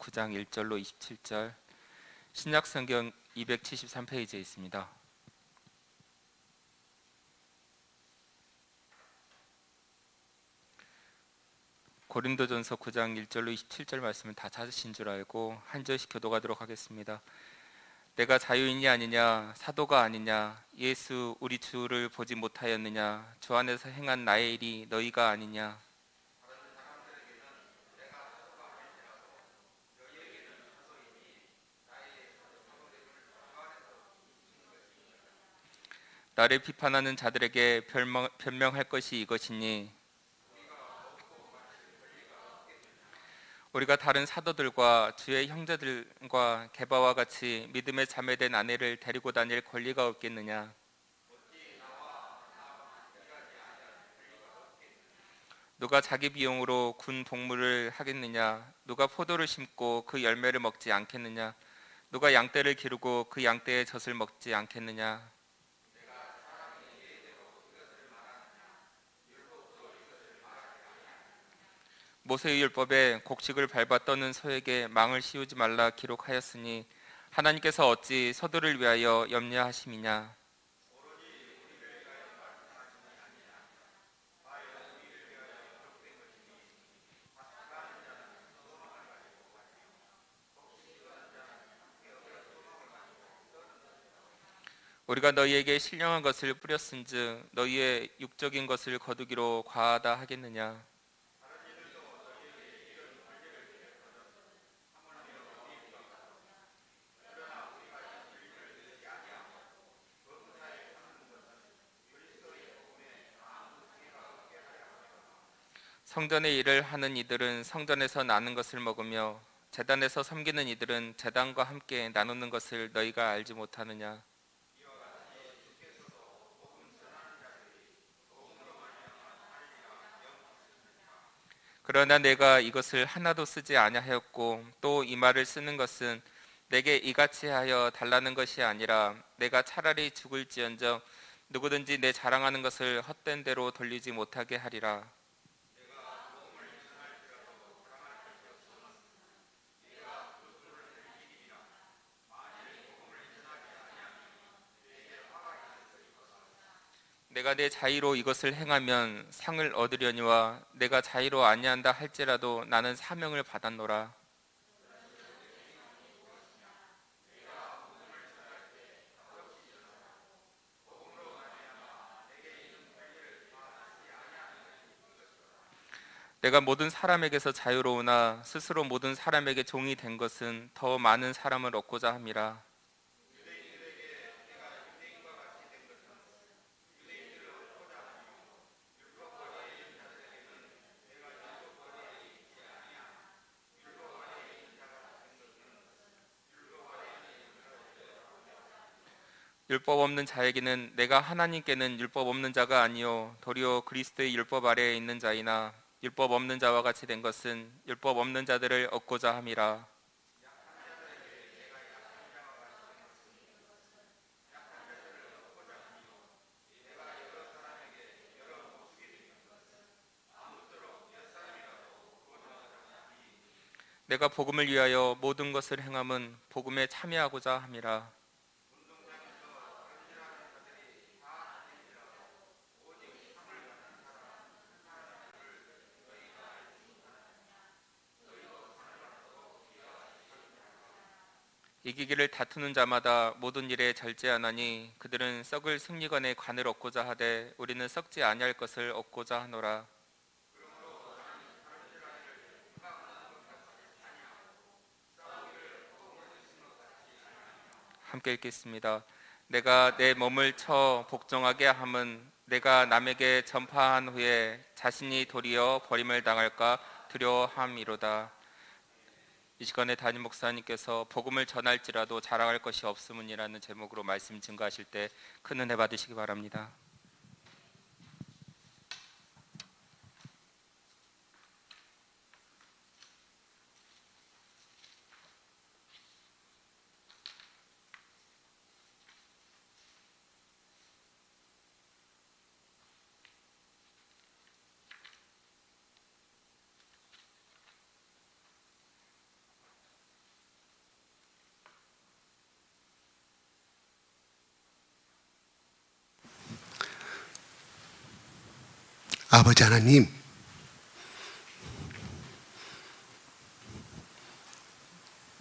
9장 1절로 27절, 신약성경 273페이지에 있습니다. 고린도전서 9장 1절로 27절 말씀을 다 찾으신 줄 알고 한 절씩 교독하도록 하겠습니다. 내가 자유인이 아니냐, 사도가 아니냐, 예수 우리 주를 보지 못하였느냐, 주 안에서 행한 나의 일이 너희가 아니냐. 나를 비판하는 자들에게 변명할 것이 이것이니, 우리가 다른 사도들과 주의 형제들과 게바와 같이 믿음에 자매된 아내를 데리고 다닐 권리가 없겠느냐. 누가 자기 비용으로 군 복무를 하겠느냐. 누가 포도를 심고 그 열매를 먹지 않겠느냐. 누가 양떼를 기르고 그 양떼의 젖을 먹지 않겠느냐. 모세의 율법에 곡식을 밟아 떠는 소에게 망을 씌우지 말라 기록하였으니 하나님께서 어찌 서도를 위하여 염려하심이냐. 우리가 너희에게 신령한 것을 뿌렸은즉 너희의 육적인 것을 거두기로 과하다 하겠느냐. 성전의 일을 하는 이들은 성전에서 나는 것을 먹으며 제단에서 섬기는 이들은 제단과 함께 나누는 것을 너희가 알지 못하느냐. 그러나 내가 이것을 하나도 쓰지 아니하였고 또 이 말을 쓰는 것은 내게 이같이 하여 달라는 것이 아니라 내가 차라리 죽을지언정 누구든지 내 자랑하는 것을 헛된 대로 돌리지 못하게 하리라. 내가 내 자의로 이것을 행하면 상을 얻으려니와 내가 자의로 아니한다 할지라도 나는 사명을 받았노라. 내가 모든 사람에게서 자유로우나 스스로 모든 사람에게 종이 된 것은 더 많은 사람을 얻고자 함이라. 율법 없는 자에게는 내가 하나님께는 율법 없는 자가 아니요 도리어 그리스도의 율법 아래에 있는 자이나 율법 없는 자와 같이 된 것은 율법 없는 자들을 얻고자 함이라. 내가 복음을 위하여 모든 것을 행함은 복음에 참여하고자 함이라. 이기기를 다투는 자마다 모든 일에 절제하나니 그들은 썩을 승리관의 관을 얻고자 하되 우리는 썩지 아니할 것을 얻고자 하노라. 함께 읽겠습니다. 내가 내 몸을 쳐 복종하게 함은 내가 남에게 전파한 후에 자신이 도리어 버림을 당할까 두려워함이로다. 이 시간에 담임 목사님께서 복음을 전할지라도 자랑할 것이 없음이라는 제목으로 말씀 증거하실 때 큰 은혜 받으시기 바랍니다. 아버지 하나님,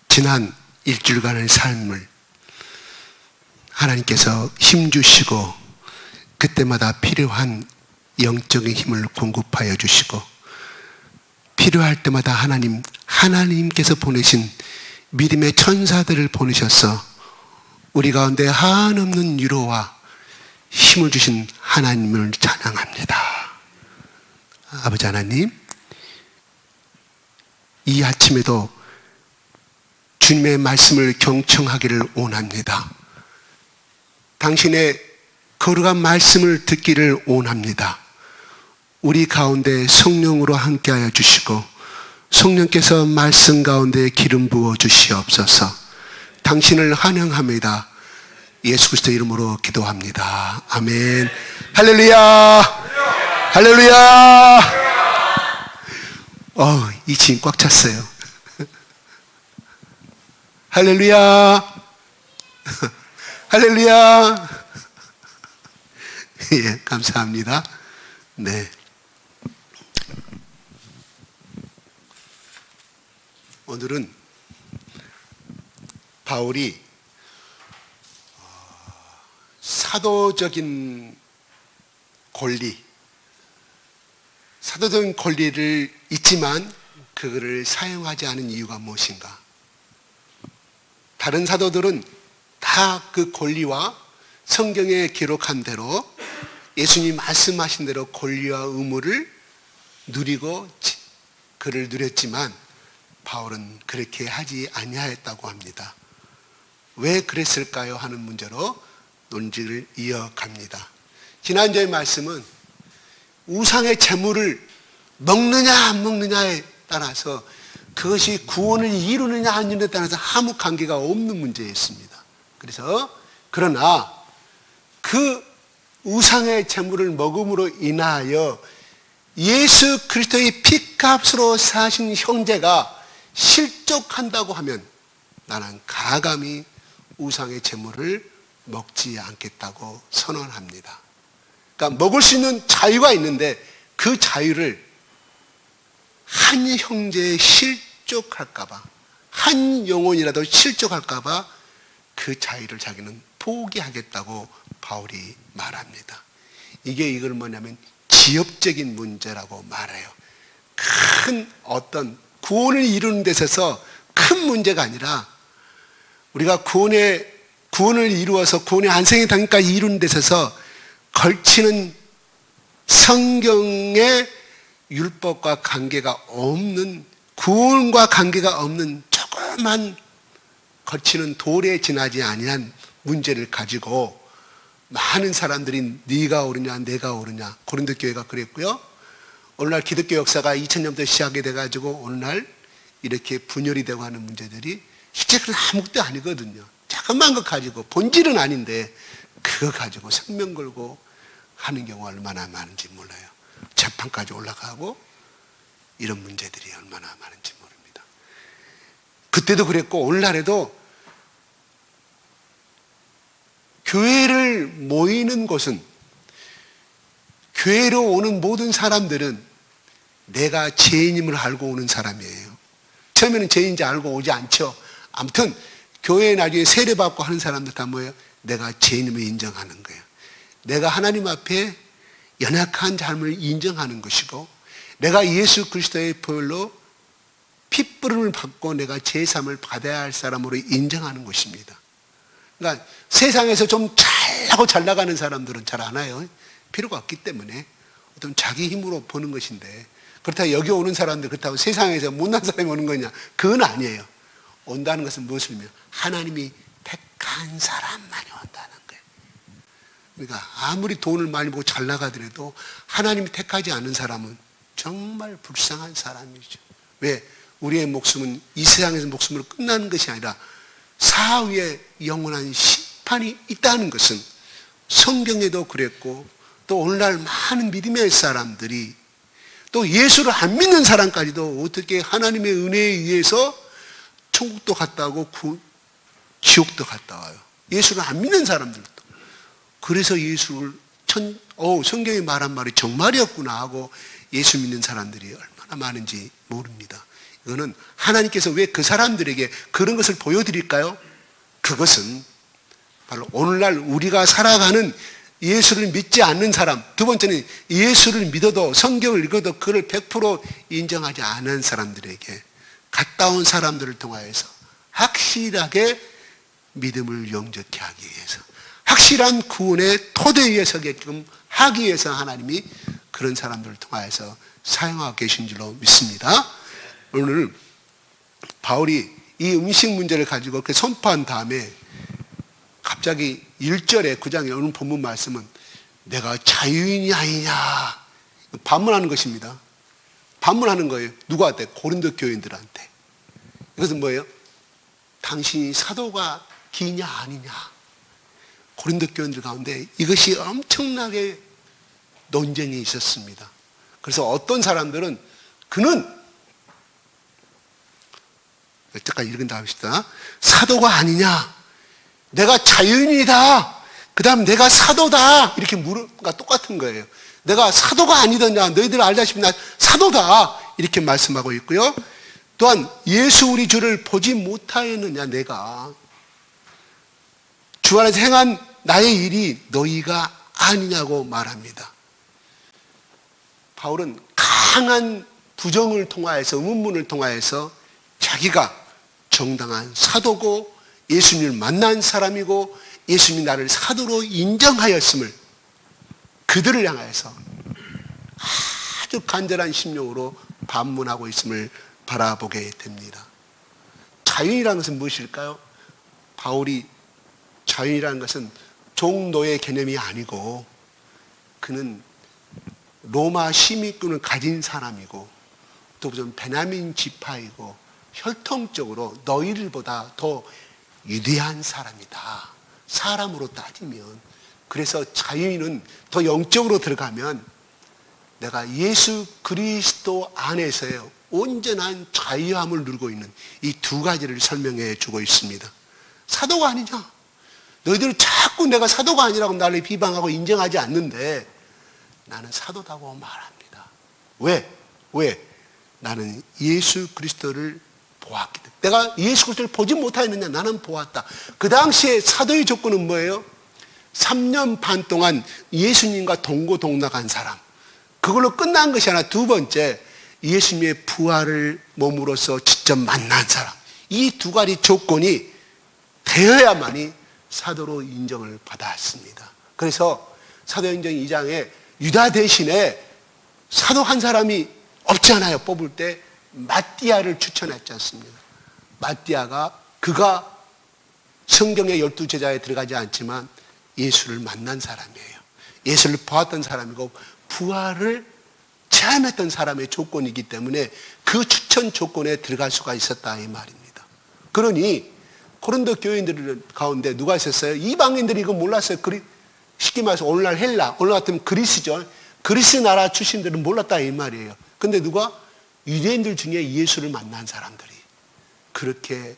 지난 일주일간의 삶을 하나님께서 힘주시고 그때마다 필요한 영적인 힘을 공급하여 주시고 필요할 때마다 하나님께서 보내신 믿음의 천사들을 보내셔서 우리 가운데 한없는 위로와 힘을 주신 하나님을 찬양합니다. 아버지 하나님, 이 아침에도 주님의 말씀을 경청하기를 원합니다. 당신의 거룩한 말씀을 듣기를 원합니다. 우리 가운데 성령으로 함께하여 주시고 성령께서 말씀 가운데 기름 부어 주시옵소서. 당신을 환영합니다. 예수 그리스도 이름으로 기도합니다. 아멘. 할렐루야. 할렐루야. 이 진 꽉 찼어요. 할렐루야. 할렐루야. 예, 감사합니다. 네. 오늘은 바울이 사도적인 권리를 있지만 그거를 사용하지 않은 이유가 무엇인가? 다른 사도들은 다 그 권리와 성경에 기록한 대로 예수님이 말씀하신 대로 권리와 의무를 누리고 그를 누렸지만 바울은 그렇게 하지 아니하였다고 합니다. 왜 그랬을까요? 하는 문제로 논지를 이어갑니다. 지난주의 말씀은 우상의 제물을 먹느냐 안 먹느냐에 따라서 그것이 구원을 이루느냐 안 이루느냐에 따라서 아무 관계가 없는 문제였습니다. 그러나 그 우상의 제물을 먹음으로 인하여 예수 그리스도의 피값으로 사신 형제가 실족한다고 하면 나는 가감히 우상의 제물을 먹지 않겠다고 선언합니다. 그러니까 먹을 수 있는 자유가 있는데 그 자유를 한 형제에 실족할까봐, 한 영혼이라도 실족할까봐 그 자유를 자기는 포기하겠다고 바울이 말합니다. 이걸 뭐냐면 지엽적인 문제라고 말해요. 큰 어떤 구원을 이루는 데 있어서 큰 문제가 아니라 우리가 구원을 이루어서 구원의 안생의 단계까지 이루는 데 있어서 걸치는 성경의 율법과 관계가 없는, 구원과 관계가 없는 조그만 거치는 돌에 지나지 아니한 문제를 가지고 많은 사람들이 네가 옳으냐 내가 옳으냐, 고린도 교회가 그랬고요. 오늘날 기독교 역사가 2000년부터 시작이 돼가지고 오늘날 이렇게 분열이 되고 하는 문제들이 실제 그런 아무것도 아니거든요. 조그만 것 가지고 본질은 아닌데 그거 가지고 생명 걸고 하는 경우가 얼마나 많은지 몰라요. 재판까지 올라가고 이런 문제들이 얼마나 많은지 모릅니다. 그때도 그랬고 오늘날에도 교회를 모이는 곳은, 교회로 오는 모든 사람들은 내가 죄인임을 알고 오는 사람이에요. 처음에는 죄인인지 알고 오지 않죠. 아무튼 교회에 나중에 세례받고 하는 사람들 다 뭐예요? 내가 죄인임을 인정하는 거예요. 내가 하나님 앞에 연약한 삶을 인정하는 것이고 내가 예수 그리스도의 보혈로 핏부름을 받고 내가 제사함을 받아야 할 사람으로 인정하는 것입니다. 그러니까 세상에서 좀 잘나고 잘 나가는 사람들은 잘 안 와요. 필요가 없기 때문에 어떤 자기 힘으로 보는 것인데, 그렇다고 여기 오는 사람들 그렇다고 세상에서 못난 사람이 오는 거냐? 그건 아니에요. 온다는 것은 무엇이냐면 하나님이 택한 사람만이 온다는 거예요. 그러니까 아무리 돈을 많이 벌고 잘 나가더라도 하나님이 택하지 않은 사람은 정말 불쌍한 사람이죠. 왜? 우리의 목숨은 이 세상에서 목숨으로 끝나는 것이 아니라 사후에 영원한 심판이 있다는 것은 성경에도 그랬고, 또 오늘날 많은 믿음의 사람들이, 또 예수를 안 믿는 사람까지도 어떻게 하나님의 은혜에 의해서 천국도 갔다 오고 지옥도 갔다 와요. 예수를 안 믿는 사람들도. 그래서 예수를 성경이 말한 말이 정말이었구나 하고 예수 믿는 사람들이 얼마나 많은지 모릅니다. 이거는 하나님께서 왜 그 사람들에게 그런 것을 보여드릴까요? 그것은 바로 오늘날 우리가 살아가는 예수를 믿지 않는 사람, 두 번째는 예수를 믿어도 성경을 읽어도 그를 100% 인정하지 않은 사람들에게 갔다 온 사람들을 통하여서 확실하게 믿음을 영접케 하기 위해서, 확실한 구원의 토대 위에 서게끔 하기 위해서 하나님이 그런 사람들을 통하여서 사용하고 계신 줄로 믿습니다. 오늘 바울이 이 음식 문제를 가지고 그렇게 선포한 다음에 갑자기 1절에 9장에 오늘 본문 말씀은 내가 자유인이 아니냐 반문하는 것입니다. 반문하는 거예요. 누구한테? 고린도 교인들한테. 이것은 뭐예요? 당신이 사도가 기냐 아니냐. 고린도 교인들 가운데 이것이 엄청나게 논쟁이 있었습니다. 그래서 어떤 사람들은 그는 여태까지 읽은다 합시다. 사도가 아니냐. 내가 자유인이다. 그 다음 내가 사도다. 이렇게 물으니까 똑같은 거예요. 내가 사도가 아니더냐. 너희들 알다시피 나 사도다. 이렇게 말씀하고 있고요. 또한 예수 우리 주를 보지 못하였느냐. 내가 주 안에서 행한 나의 일이 너희가 아니냐고 말합니다. 바울은 강한 부정을 통하여서 의문문을 통하여서 자기가 정당한 사도고 예수님을 만난 사람이고 예수님이 나를 사도로 인정하였음을 그들을 향하여서 아주 간절한 심령으로 반문하고 있음을 바라보게 됩니다. 자유인이라는 것은 무엇일까요? 바울이 자유인이라는 것은 종노예 개념이 아니고 그는 로마 시민권을 가진 사람이고 또 베냐민 지파이고 혈통적으로 너희들보다 더 위대한 사람이다. 사람으로 따지면. 그래서 자유인은 더 영적으로 들어가면 내가 예수 그리스도 안에서의 온전한 자유함을 누리고 있는 이 두 가지를 설명해 주고 있습니다. 사도가 아니냐? 너희들 자꾸 내가 사도가 아니라고 나를 비방하고 인정하지 않는데 나는 사도다고 말합니다. 왜? 나는 예수 그리스도를 보았기 때문에. 내가 예수 그리스도를 보지 못하였느냐? 나는 보았다. 그 당시에 사도의 조건은 뭐예요? 3년 반 동안 예수님과 동고동락한 사람. 그걸로 끝난 것이 하나. 두 번째, 예수님의 부활을 몸으로써 직접 만난 사람. 이 두 가지 조건이 되어야만이 사도로 인정을 받았습니다. 그래서 사도행전 2장에 유다 대신에 사도 한 사람이 없지 않아요. 뽑을 때 마띠아를 추천했지 않습니까? 마띠아가 그가 성경의 12제자에 들어가지 않지만 예수를 만난 사람이에요. 예수를 보았던 사람이고 부활을 체험했던 사람의 조건이기 때문에 그 추천 조건에 들어갈 수가 있었다 이 말입니다. 그러니 고린도 교인들 가운데 누가 있었어요? 이방인들이 이거 몰랐어요. 쉽게 말해서 오늘날 헬라, 오늘 같으면 그리스죠. 그리스 나라 출신들은 몰랐다 이 말이에요. 근데 누가? 유대인들 중에 예수를 만난 사람들이 그렇게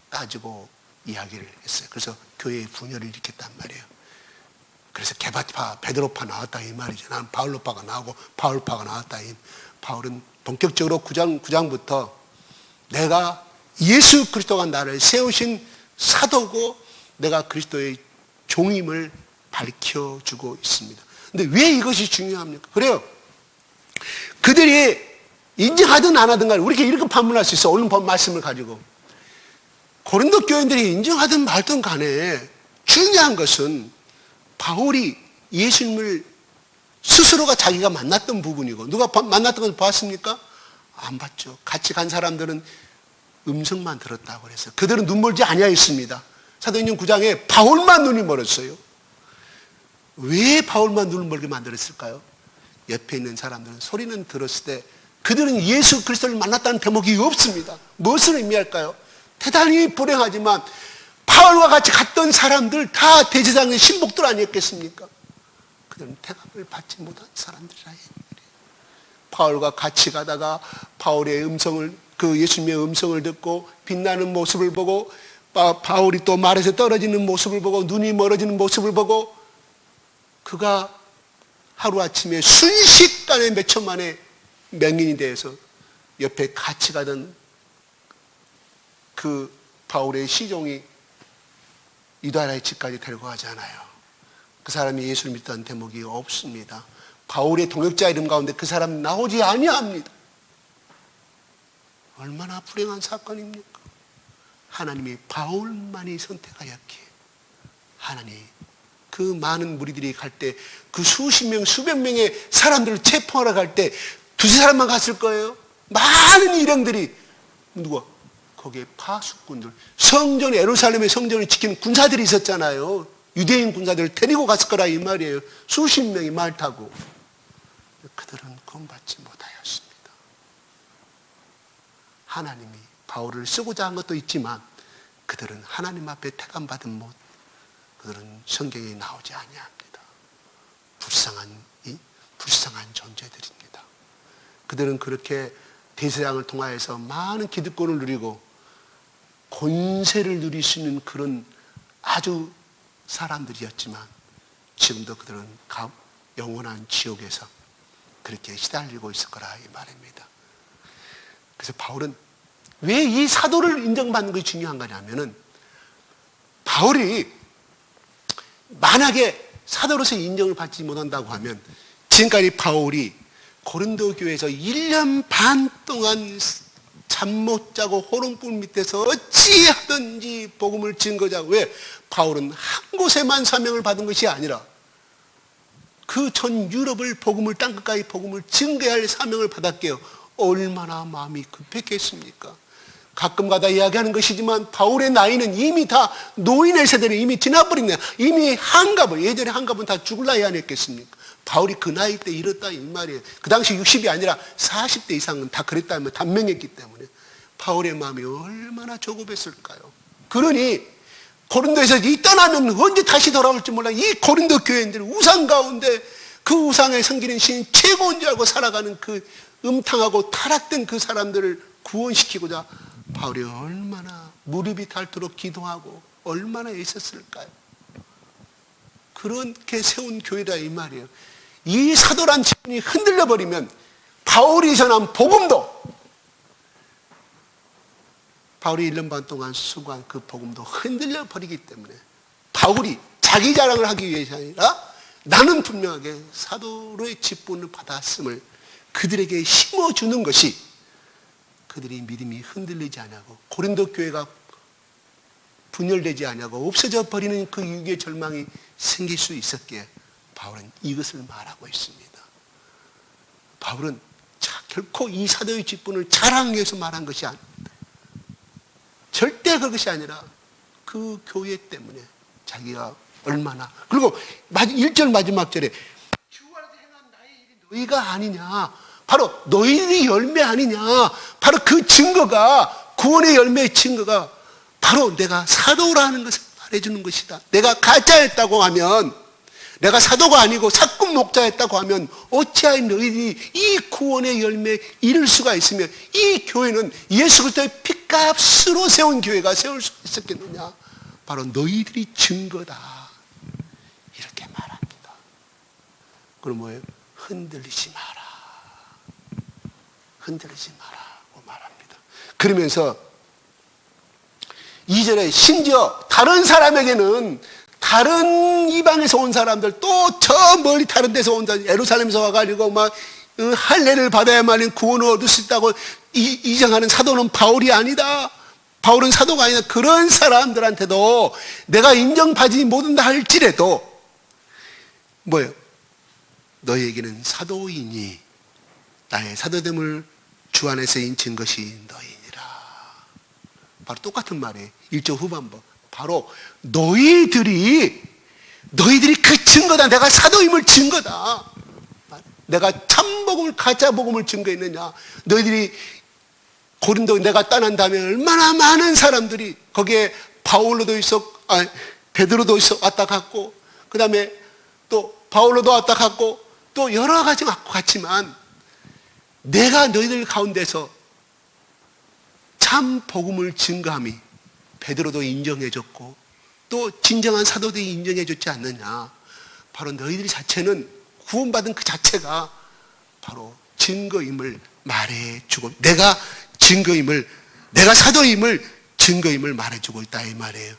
따지고 이야기를 했어요. 그래서 교회의 분열을 일으켰단 말이에요. 그래서 게바파, 베드로파 나왔다 이 말이죠. 나는 바울로파가 나오고 바울파가 나왔다. 바울은 본격적으로 9장부터 내가 예수 그리스도가 나를 세우신 사도고 내가 그리스도의 종임을 밝혀주고 있습니다. 근데 왜 이것이 중요합니까? 그래요. 그들이 인정하든 안 하든 간에 우리가 이렇게 판문할 수 있어. 오늘 본 말씀을 가지고. 고린도 교인들이 인정하든 말든 간에 중요한 것은 바울이 예수님을 스스로가 자기가 만났던 부분이고 누가 만났던 걸 봤습니까? 안 봤죠. 같이 간 사람들은 음성만 들었다고 그랬어요. 그들은 눈 멀지 아니하였습니다. 사도행전 9장에 바울만 눈이 멀었어요. 왜 바울만 눈을 멀게 만들었을까요? 옆에 있는 사람들은 소리는 들었을 때 그들은 예수 그리스도를 만났다는 대목이 없습니다. 무엇을 의미할까요? 대단히 불행하지만 바울과 같이 갔던 사람들 다 대제사장의 신복들 아니었겠습니까? 그들은 대답을 받지 못한 사람들이라. 바울과 같이 가다가 바울의 음성을 예수님의 음성을 듣고 빛나는 모습을 보고 바울이 또 말에서 떨어지는 모습을 보고 눈이 멀어지는 모습을 보고 그가 하루아침에 순식간에 몇 천만의 명인이 되어서 옆에 같이 가던 그 바울의 시종이 유다라의 집까지 데리고 가잖아요. 그 사람이 예수를 믿던 대목이 없습니다. 바울의 동역자 이름 가운데 그 사람 나오지 아니합니다. 얼마나 불행한 사건입니까? 하나님이 바울만이 선택하였기에 하나님 그 많은 무리들이 갈 때 그 수십 명 수백 명의 사람들을 체포하러 갈 때 두세 사람만 갔을 거예요. 많은 일행들이 누가 거기에 파수꾼들 성전 예루살렘의 성전을 지키는 군사들이 있었잖아요. 유대인 군사들을 데리고 갔을 거라 이 말이에요. 수십 명이 말 타고. 그들은 구원받지 못하였습니다. 하나님이 바울을 쓰고자 한 것도 있지만 그들은 하나님 앞에 택함받은 못, 그들은 성경에 나오지 아니합니다. 불쌍한 존재들입니다. 그들은 그렇게 대세상을 통하여서 많은 기득권을 누리고 권세를 누릴 수 있는 그런 아주 사람들이었지만 지금도 그들은 영원한 지옥에서 그렇게 시달리고 있을 거라 이 말입니다. 그래서 바울은 왜 이 사도를 인정받는 것이 중요한 거냐면은 바울이 만약에 사도로서 인정을 받지 못한다고 하면 지금까지 바울이 고린도 교회에서 1년 반 동안 잠 못 자고 호롱불 밑에서 어찌하든지 복음을 증거자고. 왜? 바울은 한 곳에만 사명을 받은 것이 아니라 그 전 유럽을 복음을 땅끝까지 복음을 증거해야 할 사명을 받았게요. 얼마나 마음이 급했겠습니까? 가끔가다 이야기하는 것이지만 바울의 나이는 이미 다 노인의 세대는 이미 지나버렸네요. 이미 한갑을, 예전에 한갑은 다 죽을 나이 아니었겠습니까? 바울이 그 나이 때 이렇다 이 말이에요. 그 당시 60이 아니라 40대 이상은 다 그랬다면 단명했기 때문에 바울의 마음이 얼마나 조급했을까요? 그러니 고린도에서 이 떠나면 언제 다시 돌아올지 몰라. 이 고린도 교회인들 우상 가운데 그 우상에 섬기는 신이 최고인 줄 알고 살아가는 그 음탕하고 타락된 그 사람들을 구원시키고자 바울이 얼마나 무릎이 닳도록 기도하고 얼마나 애썼을까요? 그렇게 세운 교회다 이 말이에요. 이 사도란 지분이 흔들려 버리면 바울이 전한 복음도, 바울이 1년 반 동안 수고한 그 복음도 흔들려 버리기 때문에 바울이 자기 자랑을 하기 위해서 아니라 나는 분명하게 사도로의 직분을 받았음을 그들에게 심어주는 것이 그들이 믿음이 흔들리지 않냐고, 고린도 교회가 분열되지 않냐고, 없어져 버리는 그 유기의 절망이 생길 수 있었기에 바울은 이것을 말하고 있습니다. 바울은 결코 이 사도의 직분을 자랑하기 위해서 말한 것이 아닙니다. 절대 그것이 아니라 그 교회 때문에 자기가 얼마나, 그리고 1절 마지막 절에 주 안에서 행한 나의 일이 너희가 아니냐, 바로 너희들이 열매 아니냐, 바로 그 증거가, 구원의 열매의 증거가 바로 내가 사도라는 것을 말해주는 것이다. 내가 가짜였다고 하면, 내가 사도가 아니고 사꾼 목자였다고 하면 어찌하여 너희들이 이 구원의 열매에 이를 수가 있으며 이 교회는 예수 그리스도의 핏값으로 세운 교회가 세울 수 있었겠느냐. 바로 너희들이 증거다. 이렇게 말합니다. 그럼 뭐예요? 흔들리지 마라. 흔들리지 마라고 말합니다. 그러면서 2절에 심지어 다른 사람에게는, 다른 이방에서 온 사람들, 또 저 멀리 다른 데서 온 사람, 예루살렘에서 와가지고 막 할례를 받아야만 구원을 얻을 수 있다고 이정하는 사도는 바울이 아니다. 바울은 사도가 아니다. 그런 사람들한테도 내가 인정받지 못한다 할지라도 뭐예요? 너희에게는 사도이니 나의 사도됨을 주 안에서 인친 것이 너희니라. 바로 똑같은 말이에요. 1절 후반부. 바로 너희들이 그 증거다. 내가 사도임을 증거다. 내가 참복음을, 가짜 복음을 증거했느냐. 너희들이 고린도 내가 떠난 다음에 얼마나 많은 사람들이 거기에 바울로도 베드로도 왔다 갔고, 그 다음에 또 바울로도 왔다 갔고, 또 여러 가지 갔지만 내가 너희들 가운데서 참 복음을 증거함이 베드로도 인정해줬고 또 진정한 사도들이 인정해줬지 않느냐. 바로 너희들 자체는 구원받은 그 자체가 바로 증거임을 말해주고, 내가 사도임을 증거임을 말해주고 있다 이 말이에요.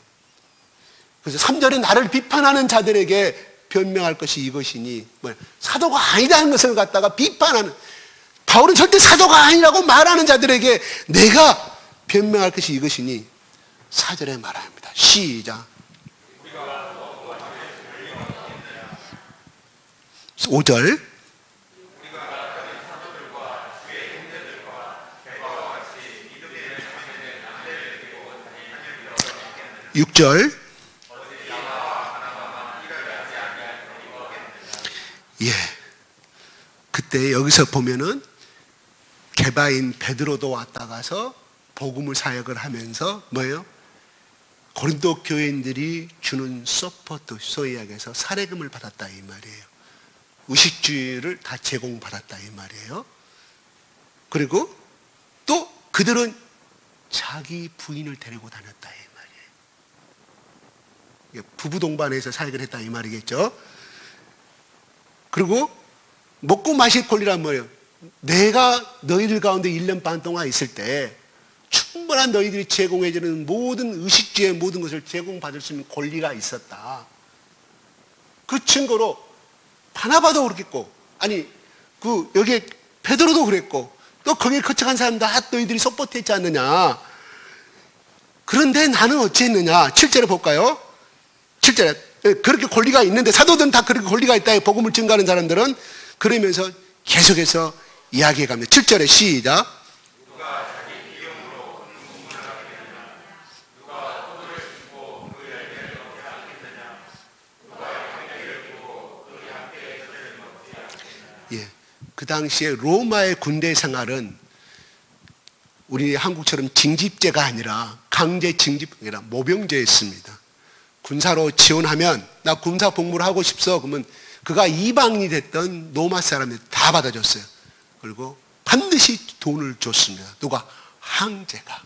그래서 3절에 나를 비판하는 자들에게 변명할 것이 이것이니, 사도가 아니라는 것을 갖다가 비판하는, 바울은 절대 사도가 아니라고 말하는 자들에게 내가 변명할 것이 이것이니 4절에 말합니다. 시작. 5절. 6절. 예. 그때 여기서 보면은 게바인 베드로도 왔다 가서 복음을 사역을 하면서 뭐예요? 고린도 교인들이 주는 서포트, 소위 이야기해서 사례금을 받았다 이 말이에요. 의식주를 다 제공받았다 이 말이에요. 그리고 또 그들은 자기 부인을 데리고 다녔다 이 말이에요. 부부 동반해서 사역을 했다 이 말이겠죠. 그리고 먹고 마실 권리란 뭐예요? 내가 너희들 가운데 1년 반 동안 있을 때 충분한 너희들이 제공해주는 모든 의식주의 모든 것을 제공받을 수 있는 권리가 있었다. 그 증거로 바나바도 그렇겠고, 아니 여기에 베드로도 그랬고, 또 거기에 거쳐간 사람 다 너희들이 서포트했지 않느냐. 그런데 나는 어찌했느냐. 7절에 볼까요? 7절에 그렇게 권리가 있는데, 사도들은 다 그렇게 권리가 있다. 복음을 증거하는 사람들은. 그러면서 계속해서 이야기해 갑니다. 7절에 시작. 예, 그 당시에 로마의 군대 생활은 우리 한국처럼 징집제가 아니라 강제 징집이 아니라 모병제였습니다. 군사로 지원하면 나 군사 복무를 하고 싶어 그러면 그가 이방인이 됐던 로마 사람들 다 받아줬어요. 그리고 반드시 돈을 줬습니다. 누가? 황제가.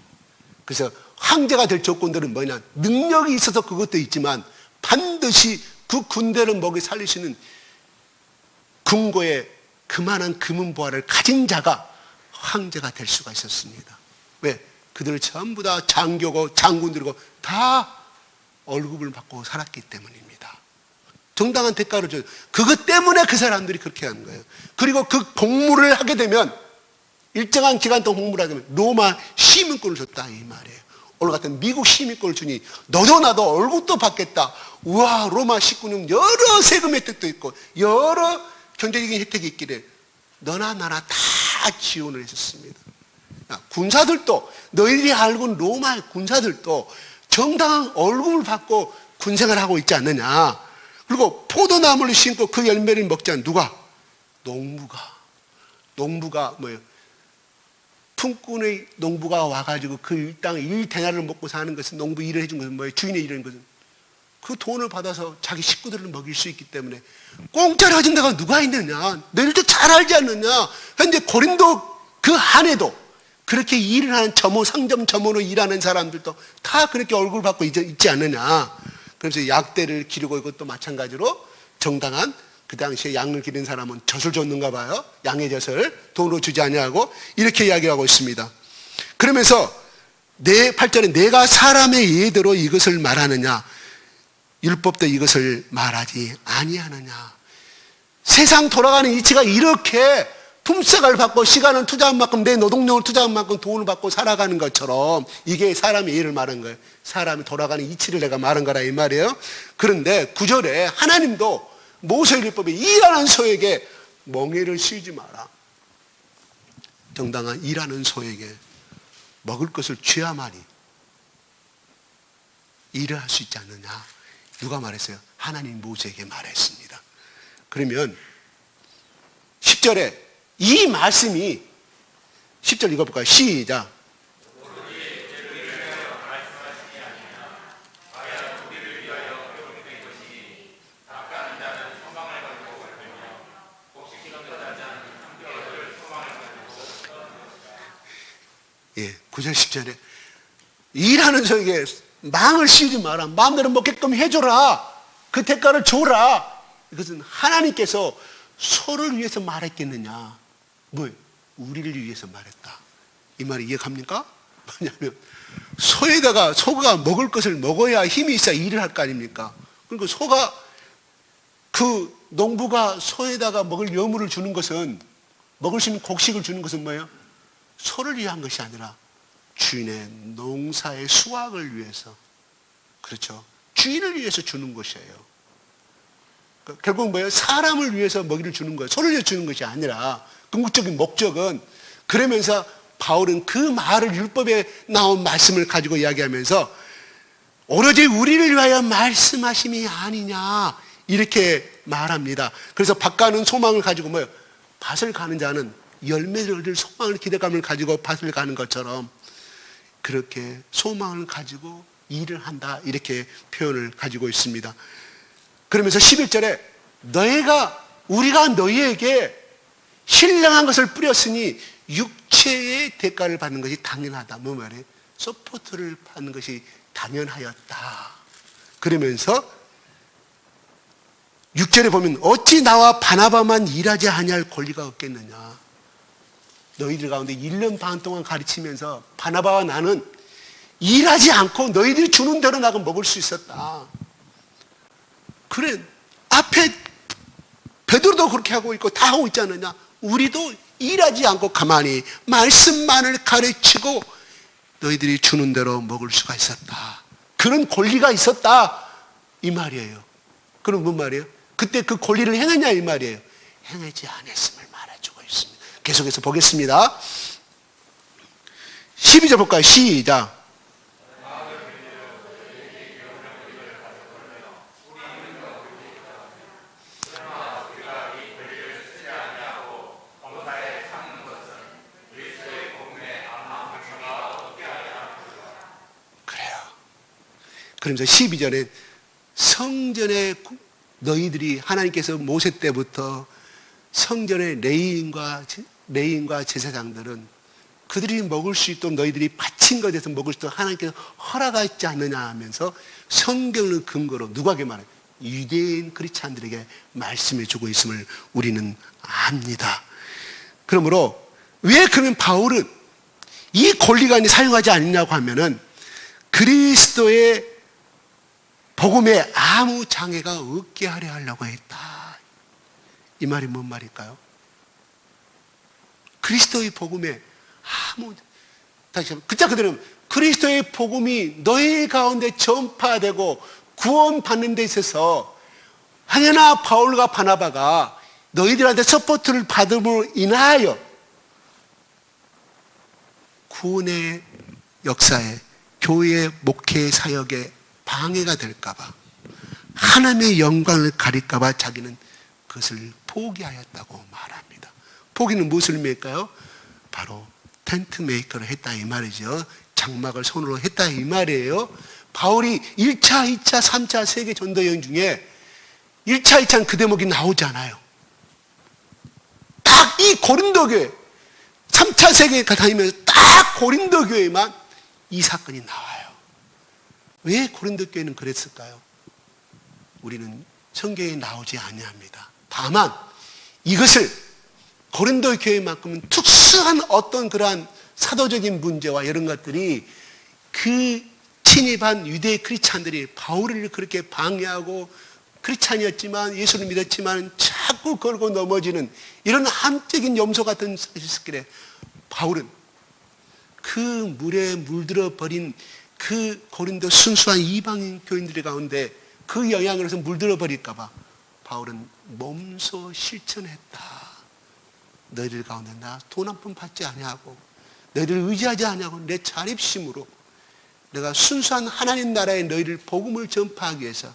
그래서 황제가 될 조건들은 뭐냐? 능력이 있어서 그것도 있지만 반드시 그 군대를 먹여 살릴 수 있는 궁고에 그만한 금은보화를 가진 자가 황제가 될 수가 있었습니다. 왜? 그들을 전부 다 장교고 장군들이고 다 월급을 받고 살았기 때문입니다. 정당한 대가를 줘요. 그것 때문에 그 사람들이 그렇게 하는 거예요. 그리고 그 복무를 하게 되면 일정한 기간 동안 복무를 하게 되면 로마 시민권을 줬다 이 말이에요. 오늘 같은 미국 시민권을 주니 너도 나도 월급도 받겠다. 우와, 로마 식구는 여러 세금 혜택도 있고 여러 경제적인 혜택이 있기에 너나 나나 다 지원을 했었습니다. 군사들도 너희들이 알고 있는 로마 농사들도 정당한 월급을 받고 군생활을 하고 있지 않느냐. 그리고 포도나무를 심고 그 열매를 먹지 않는 누가? 농부가 뭐예요? 품꾼의 농부가 와가지고 그 땅 1데나리를 먹고 사는 것은, 농부 일을 해준 것은 뭐예요? 주인의 일하는 것은 그 돈을 받아서 자기 식구들을 먹일 수 있기 때문에 공짜로 해준 데가 누가 있느냐. 너희들도 잘 알지 않느냐. 현재 고린도 그 안에도 그렇게 일을 하는 상점 점원으로 일하는 사람들도 다 그렇게 얼굴 받고 있지 않느냐. 그래서 약대를 기르고 이것도 마찬가지로 정당한, 그 당시에 양을 기르는 사람은 젖을 줬는가 봐요. 양의 젖을 돈으로 주지 아니하고 이렇게 이야기하고 있습니다. 그러면서 8절에 내가 사람의 예대로 이것을 말하느냐, 율법도 이것을 말하지 아니하느냐. 세상 돌아가는 이치가 이렇게 품삯을 받고 시간을 투자한 만큼, 내 노동력을 투자한 만큼 돈을 받고 살아가는 것처럼 이게 사람의 예를 말한 거예요. 사람이 돌아가는 이치를 내가 말한 거라 이 말이에요. 그런데 9절에 하나님도 모세율법에 일하는 소에게 멍에를 씌우지 마라. 정당한 일하는 소에게 먹을 것을 줘야만이 일을 할 수 있지 않느냐. 누가 말했어요? 하나님 모세에게 말했습니다. 그러면 10절에 이 말씀이, 10절 읽어볼까요? 시작. 예, 9절 10절에 일하는 저에게 망을 씌우지 마라. 마음대로 먹게끔 해줘라. 그 대가를 줘라. 이것은 하나님께서 소를 위해서 말했겠느냐? 뭐 우리를 위해서 말했다. 이 말이 이해갑니까? 뭐냐면 소가 먹을 것을 먹어야 힘이 있어야 일을 할 거 아닙니까? 그러니까 그 농부가 소에다가 먹을 여물을 주는 것은, 먹을 수 있는 곡식을 주는 것은 뭐예요? 소를 위한 것이 아니라 주인의 농사의 수확을 위해서, 그렇죠? 주인을 위해서 주는 것이에요. 결국 뭐예요? 사람을 위해서 먹이를 주는 거예요. 소를 위해서 주는 것이 아니라 궁극적인 목적은. 그러면서 바울은 그 말을, 율법에 나온 말씀을 가지고 이야기하면서 오로지 우리를 위하여 말씀하심이 아니냐 이렇게 말합니다. 그래서 밭가는 소망을 가지고 뭐예요? 밭을 가는 자는 열매를 얻을 소망을, 기대감을 가지고 밭을 가는 것처럼 그렇게 소망을 가지고 일을 한다 이렇게 표현을 가지고 있습니다. 그러면서 11절에 우리가 너희에게 신령한 것을 뿌렸으니 육체의 대가를 받는 것이 당연하다. 뭐 말이에요? 서포트를 받는 것이 당연하였다. 그러면서 6절에 보면 어찌 나와 바나바만 일하지 아니할 권리가 없겠느냐. 너희들 가운데 1년 반 동안 가르치면서 바나바와 나는 일하지 않고 너희들이 주는 대로 나가 먹을 수 있었다. 그래, 앞에 베드로도 그렇게 하고 있고 다 하고 있지 않느냐. 우리도 일하지 않고 가만히 말씀만을 가르치고 너희들이 주는 대로 먹을 수가 있었다. 그런 권리가 있었다 이 말이에요. 그럼 뭔 말이에요? 그때 그 권리를 행했냐 이 말이에요. 행하지 않았음을 말해주고 있습니다. 계속해서 보겠습니다. 12절 볼까요? 시작. 그러면서 12절에 성전에 너희들이, 하나님께서 모세 때부터 성전의 레위인과 제사장들은 그들이 먹을 수 있도록 너희들이 바친 것에서 먹을 수 있도록 하나님께서 허락하지 않느냐 하면서 성경을 근거로 누구에게 말해요? 유대인 크리스찬들에게 말씀해 주고 있음을 우리는 압니다. 그러므로 왜 그러면 바울은 이 권리가 사용하지 않느냐고 하면은 그리스도의 복음에 아무 장애가 없게 하려 하려고 했다. 이 말이 뭔 말일까요? 그리스도의 복음에 다시 한번 글자 그대로 그리스도의 복음이 너희 가운데 전파되고 구원받는 데 있어서 하나나 바울과 바나바가 너희들한테 서포트를 받음으로 인하여 구원의 역사에, 교회의 목회 사역에 방해가 될까봐, 하나님의 영광을 가릴까봐 자기는 그것을 포기하였다고 말합니다. 포기는 무엇을 의미할까요? 바로 텐트 메이커를 했다 이 말이죠. 장막을 손으로 했다 이 말이에요. 바울이 1차, 2차, 3차 세계 전도 여행 중에 1차, 2차는 그 대목이 나오잖아요. 딱 이 고린도 교회 3차 세계 다니면서 딱 고린도 교회만 이 사건이 나와요. 왜 고린도 교회는 그랬을까요? 우리는 성경에 나오지 아니합니다. 다만 이것을 고린도 교회만큼은 특수한 어떤 그러한 사도적인 문제와 이런 것들이 그 침입한 유대 크리스찬들이 바울을 그렇게 방해하고 크리스찬이었지만 예수를 믿었지만 자꾸 걸고 넘어지는 이런 함적인 염소 같은 사실스길에 바울은 그 물에 물들어 버린 그 고린도 순수한 이방인 교인들 가운데 그 영향으로서 물들어 버릴까봐 바울은 몸소 실천했다. 너희들 가운데 나 돈 한 푼 받지 아니하고 너희들 의지하지 아니하고 내 자립심으로 내가 순수한 하나님 나라의 너희를 복음을 전파하기 위해서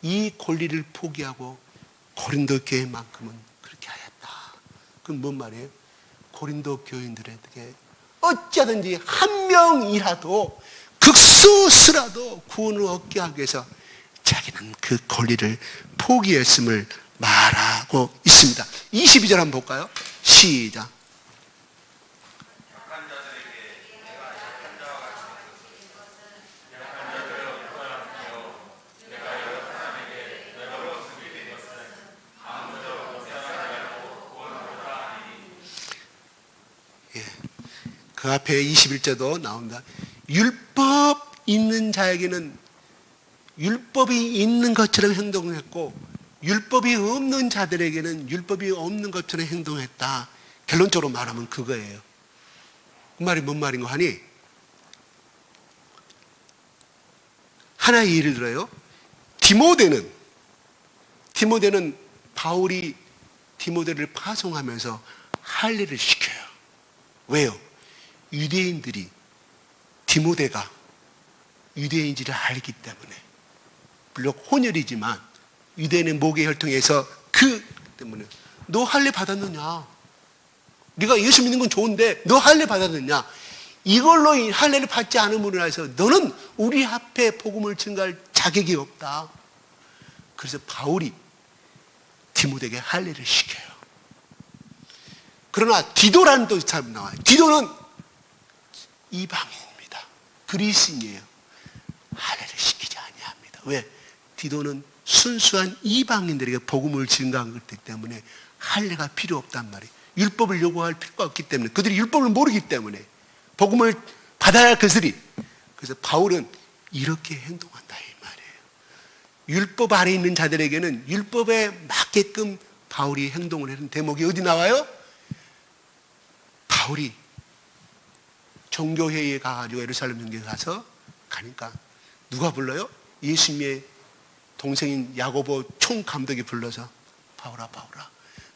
이 권리를 포기하고 고린도 교회만큼은 그렇게 하였다. 그건 뭔 말이에요? 고린도 교인들에게 어찌하든지 한 명이라도 극소수라도 구원을 얻게 하기 위해서 자기는 그 권리를 포기했음을 말하고 있습니다. 22절 한번 볼까요? 시작. 그 앞에 21절도 나온다. 율법 있는 자에게는 율법이 있는 것처럼 행동했고 율법이 없는 자들에게는 율법이 없는 것처럼 행동했다. 결론적으로 말하면 그거예요. 그 말이 뭔 말인가 하니 하나의 예를 들어요. 디모데는 바울이 디모데를 파송하면서 할례를 시켜요. 왜요? 유대인들이 디모데가 유대인지를 알기 때문에, 물론 혼혈이지만 유대인의 목의 혈통에서 그 때문에 너 할례 받았느냐? 네가 예수 믿는 건 좋은데 너 할례 받았느냐? 이걸로 할례를 받지 않음으로 해서 너는 우리 앞에 복음을 증거할 자격이 없다. 그래서 바울이 디모데에게 할례를 시켜요. 그러나 디도라는 또 사람 나와요. 디도는 이방인입니다. 그리스인이에요. 할례를 시키지 아니합니다. 왜? 디도는 순수한 이방인들에게 복음을 증거한 것이기 때문에 할례가 필요 없단 말이에요. 율법을 요구할 필요가 없기 때문에, 그들이 율법을 모르기 때문에 복음을 받아야 할 그들이. 그래서 바울은 이렇게 행동한다 이 말이에요. 율법 아래 있는 자들에게는 율법에 맞게끔 바울이 행동을 하는 대목이 어디 나와요? 바울이 종교회의에 가가지고 예루살렘 성경에 가니까 누가 불러요? 예수님의 동생인 야고보 총감독이 불러서 바울아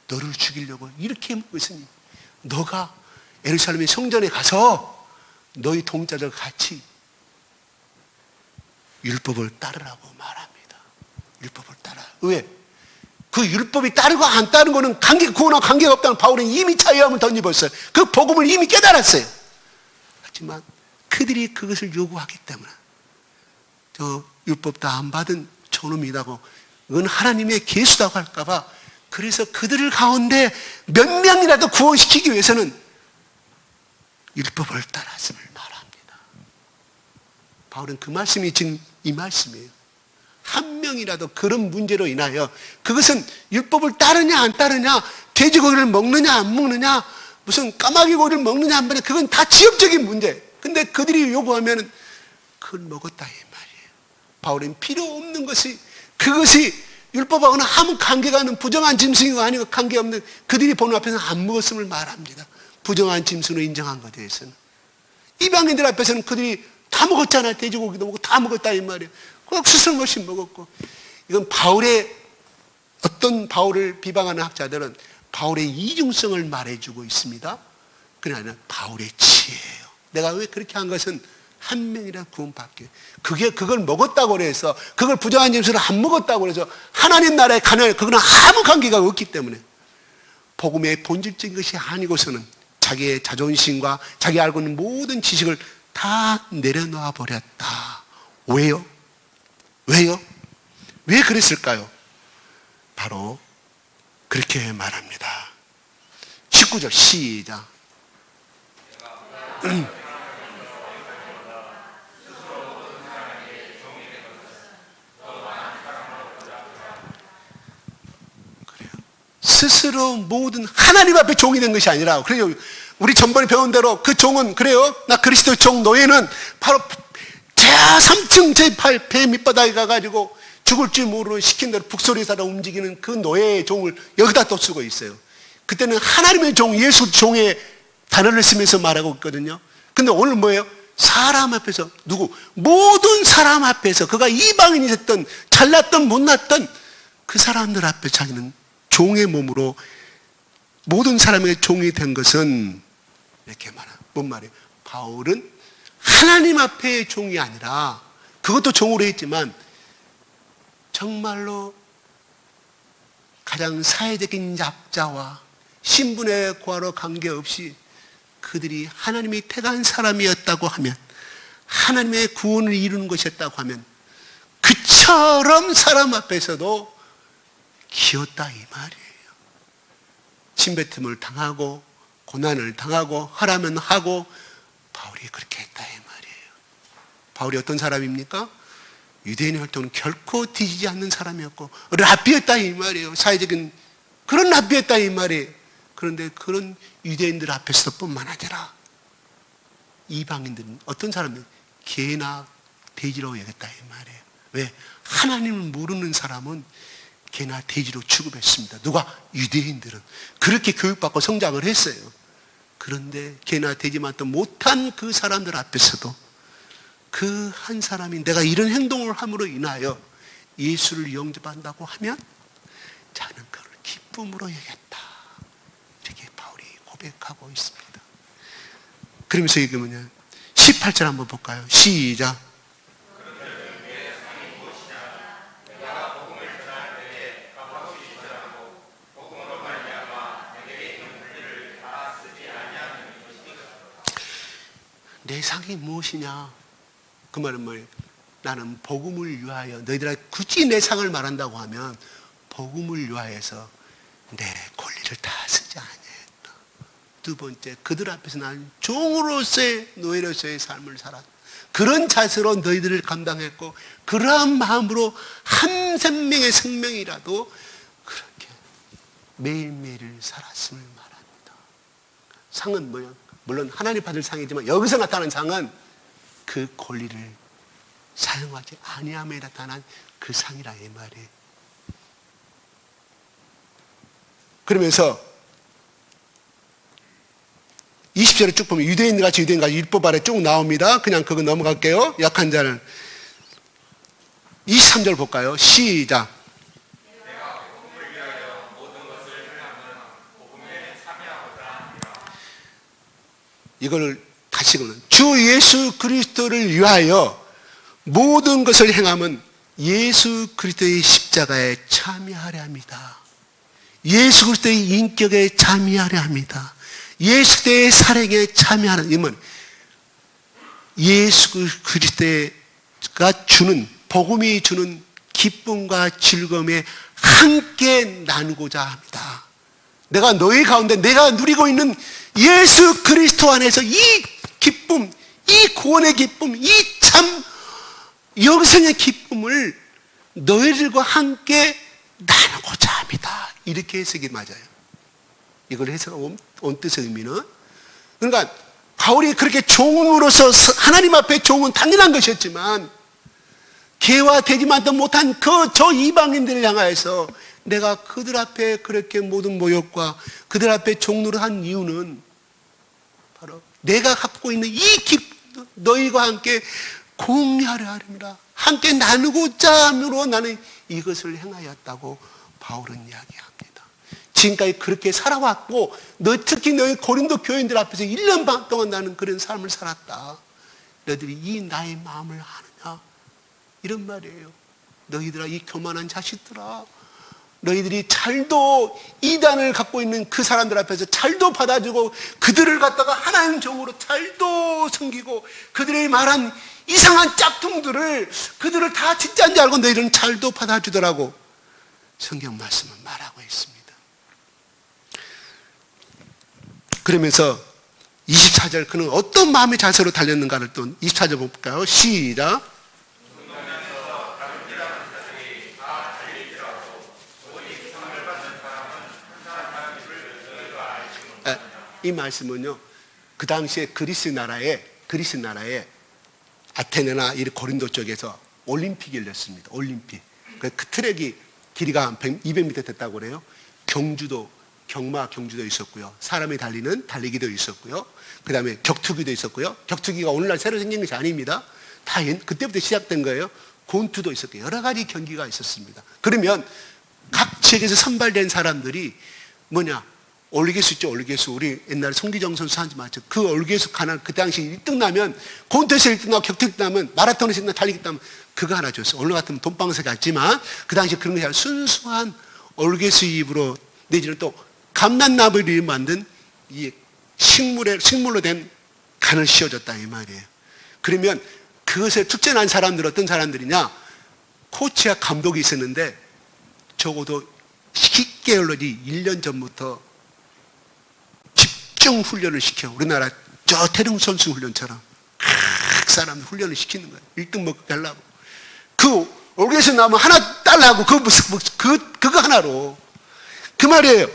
너를 죽이려고 이렇게 먹고 있으니 너가 예루살렘의 성전에 가서 너희 동자들 같이 율법을 따르라고 말합니다. 율법을 따라. 왜? 그 율법이 따르고 안 따르는 거는 구원과 관계가 없다는 바울은 이미 자유함을 던져버렸어요. 그 복음을 이미 깨달았어요. 하지만 그들이 그것을 요구하기 때문에 저 율법 다 안 받은 저놈이라고, 그건 하나님의 계수라고 할까봐, 그래서 그들을 가운데 몇 명이라도 구원시키기 위해서는 율법을 따랐음을 말합니다. 바울은 그 말씀이 지금 이 말씀이에요. 한 명이라도 그런 문제로 인하여, 그것은 율법을 따르냐 안 따르냐, 돼지고기를 먹느냐 안 먹느냐, 무슨 까마귀 고기를 먹느냐 안 먹느냐, 그건 다 지엽적인 문제. 근데 그들이 요구하면 그걸 먹었다 이 말이에요. 바울은 필요 없는 것이, 그것이 율법하고는 아무 관계가 없는 부정한 짐승이가 아니고 관계없는, 그들이 보는 앞에서는 안 먹었음을 말합니다. 부정한 짐승으로 인정한 것에 대해서는. 이방인들 앞에서는 그들이 다 먹었잖아요. 돼지고기도 먹고 다 먹었다 이 말이에요. 꼭 스승없이 먹었고. 이건 어떤 바울을 비방하는 학자들은 바울의 이중성을 말해주고 있습니다. 그게 아니라 바울의 지혜예요. 내가 왜 그렇게 한 것은 한 명이라 구원받게. 그걸 먹었다고 해서, 그걸 부정한 짐승을 안 먹었다고 해서 하나님 나라에 가는, 그거는 아무 관계가 없기 때문에, 복음의 본질적인 것이 아니고서는 자기의 자존심과 자기 알고 있는 모든 지식을 다 내려놓아 버렸다. 왜요? 왜 그랬을까요? 바로 그렇게 말합니다. 19절 시작. 스스로 모든 하나님 앞에 종이 된 것이 아니라, 그래요. 우리 전번에 배운 대로 그 종은, 그래요. 나 그리스도의 종 노예는 바로 제3층 제8 배 밑바닥에 가가지고 죽을 줄 모르는 시킨 대로 북소리사로 움직이는 그 노예의 종을 여기다 또 쓰고 있어요. 그때는 하나님의 종, 예수 종의 단어를 쓰면서 말하고 있거든요. 근데 오늘 뭐예요? 사람 앞에서, 모든 사람 앞에서, 그가 이방인이 됐던, 잘났던 못났던 그 사람들 앞에 자기는 종의 몸으로 모든 사람의 종이 된 것은 이렇게 말해요. 뭔 말이에요? 바울은 하나님 앞의 종이 아니라, 그것도 종으로 했지만 정말로 가장 사회적인 약자와 신분의 고하로 관계없이 그들이 하나님이 택한 사람이었다고 하면, 하나님의 구원을 이루는 것이었다고 하면, 그처럼 사람 앞에서도 기었다 이 말이에요. 침뱉음을 당하고 고난을 당하고 하라면 하고, 바울이 그렇게 했다 이 말이에요. 바울이 어떤 사람입니까? 유대인의 활동은 결코 뒤지지 않는 사람이었고 랍비였다 이 말이에요. 사회적인 그런 랍비였다 이 말이에요. 그런데 그런 유대인들 앞에서도 뿐만 아니라 이방인들은 어떤 사람은 개나 돼지로 여겼다 이 말이에요. 왜? 하나님을 모르는 사람은 개나 돼지로 취급했습니다. 누가? 유대인들은 그렇게 교육받고 성장을 했어요. 그런데 개나 돼지만 또 못한 그 사람들 앞에서도 그 한 사람이 내가 이런 행동을 함으로 인하여 예수를 영접한다고 하면 자는 그를 기쁨으로 여겼다. 이렇게 바울이 고백하고 있습니다. 그러면서 이게 뭐냐? 18절 한번 볼까요? 시작. 내 상이 무엇이냐? 그 말은 뭐예요? 나는 복음을 위하여, 너희들아 굳이 내 상을 말한다고 하면 복음을 위하여서 내 권리를 다 쓰지 아니했다. 두 번째, 그들 앞에서 나는 종으로서의, 노예로서의 삶을 살았다. 그런 자세로 너희들을 감당했고 그러한 마음으로 한 생명의 생명이라도 그렇게 매일매일을 살았음을 말합니다. 상은 뭐냐? 물론 하나님 받을 상이지만 여기서 나타나는 상은 그 권리를 사용하지 아니함에 나타난 그 상이라 이 말이에요. 그러면서 20절에 쭉 보면 유대인같이 율법 아래 쭉 나옵니다. 그냥 그거 넘어갈게요. 약한 자는 23절 볼까요? 시작. 이걸 다시 읽으면 주 예수 그리스도를 위하여 모든 것을 행함은 예수 그리스도의 십자가에 참여하려 합니다. 예수 그리스도의 인격에 참여하려 합니다. 예수 그리스도의 사랑에 참여하는 이면 예수 그리스도가 주는 복음이 주는 기쁨과 즐거움에 함께 나누고자 합니다. 내가 너희 가운데 내가 누리고 있는 예수 그리스도 안에서 이 기쁨, 이 구원의 기쁨, 이 참 영생의 기쁨을 너희들과 함께 나누고자 합니다. 이렇게 해석이 맞아요. 이걸 해석한 온 뜻의 의미는 그러니까 바울이 그렇게 종으로서 하나님 앞에 종은 당연한 것이었지만 개와 돼지만도 못한 저 이방인들을 향하여서 내가 그들 앞에 그렇게 모든 모욕과 그들 앞에 종로를 한 이유는 바로 내가 갖고 있는 이 기쁨 너희와 함께 공유하려 합니다. 함께 나누고자 함으로 나는 이것을 행하였다고 바울은 이야기합니다. 지금까지 그렇게 살아왔고 특히 너희 고린도 교인들 앞에서 1년 반 동안 나는 그런 삶을 살았다. 너희들이 이 나의 마음을 아느냐? 이런 말이에요. 너희들아 이 교만한 자식들아 너희들이 잘도 이단을 갖고 있는 그 사람들 앞에서 잘도 받아주고 그들을 갖다가 하나님 종으로 잘도 섬기고 그들의 말한 이상한 짝퉁들을 그들을 다 진짜인지 알고 너희들은 잘도 받아주더라고. 성경 말씀은 말하고 있습니다. 그러면서 24절 그는 어떤 마음의 자세로 달렸는가를 또 24절 볼까요? 시작. 이 말씀은요, 그 당시에 그리스 나라에 아테네나 이 고린도 쪽에서 올림픽이 열렸습니다. 올림픽. 그 트랙이 길이가 한 200m 됐다고 그래요. 경마 경주도 있었고요. 사람이 달리는 달리기도 있었고요. 그 다음에 격투기도 있었고요. 격투기가 오늘날 새로 생긴 것이 아닙니다. 다 그때부터 시작된 거예요. 권투도 있었고요. 여러 가지 경기가 있었습니다. 그러면 각 지역에서 선발된 사람들이 올리게수 있죠, 올리게수. 우리 옛날에 송기정 선수 한지 맞죠. 그 올리게수 그 당시 1등 나면, 콘테스트 1등 나고 격투기 나면, 마라톤에서 1등 달리기 나면, 그거 하나 줬어요. 오늘 같으면 돈방석이 같지만, 그 당시 그런 것이 아니라 순수한 올리게수 잎으로, 내지는 또, 감란나무를 만든 이 식물로 된 간을 씌워줬다, 이 말이에요. 그러면 그것에 축제난 사람들 어떤 사람들이냐? 코치와 감독이 있었는데, 적어도 10개월로지 1년 전부터 집중 훈련을 시켜. 우리나라 저 태릉 선수 훈련처럼 각 사람 훈련을 시키는 거예요. 1등 먹게 하려고. 그 올게에서 나면 하나 달라고 그거 하나로. 그 말이에요.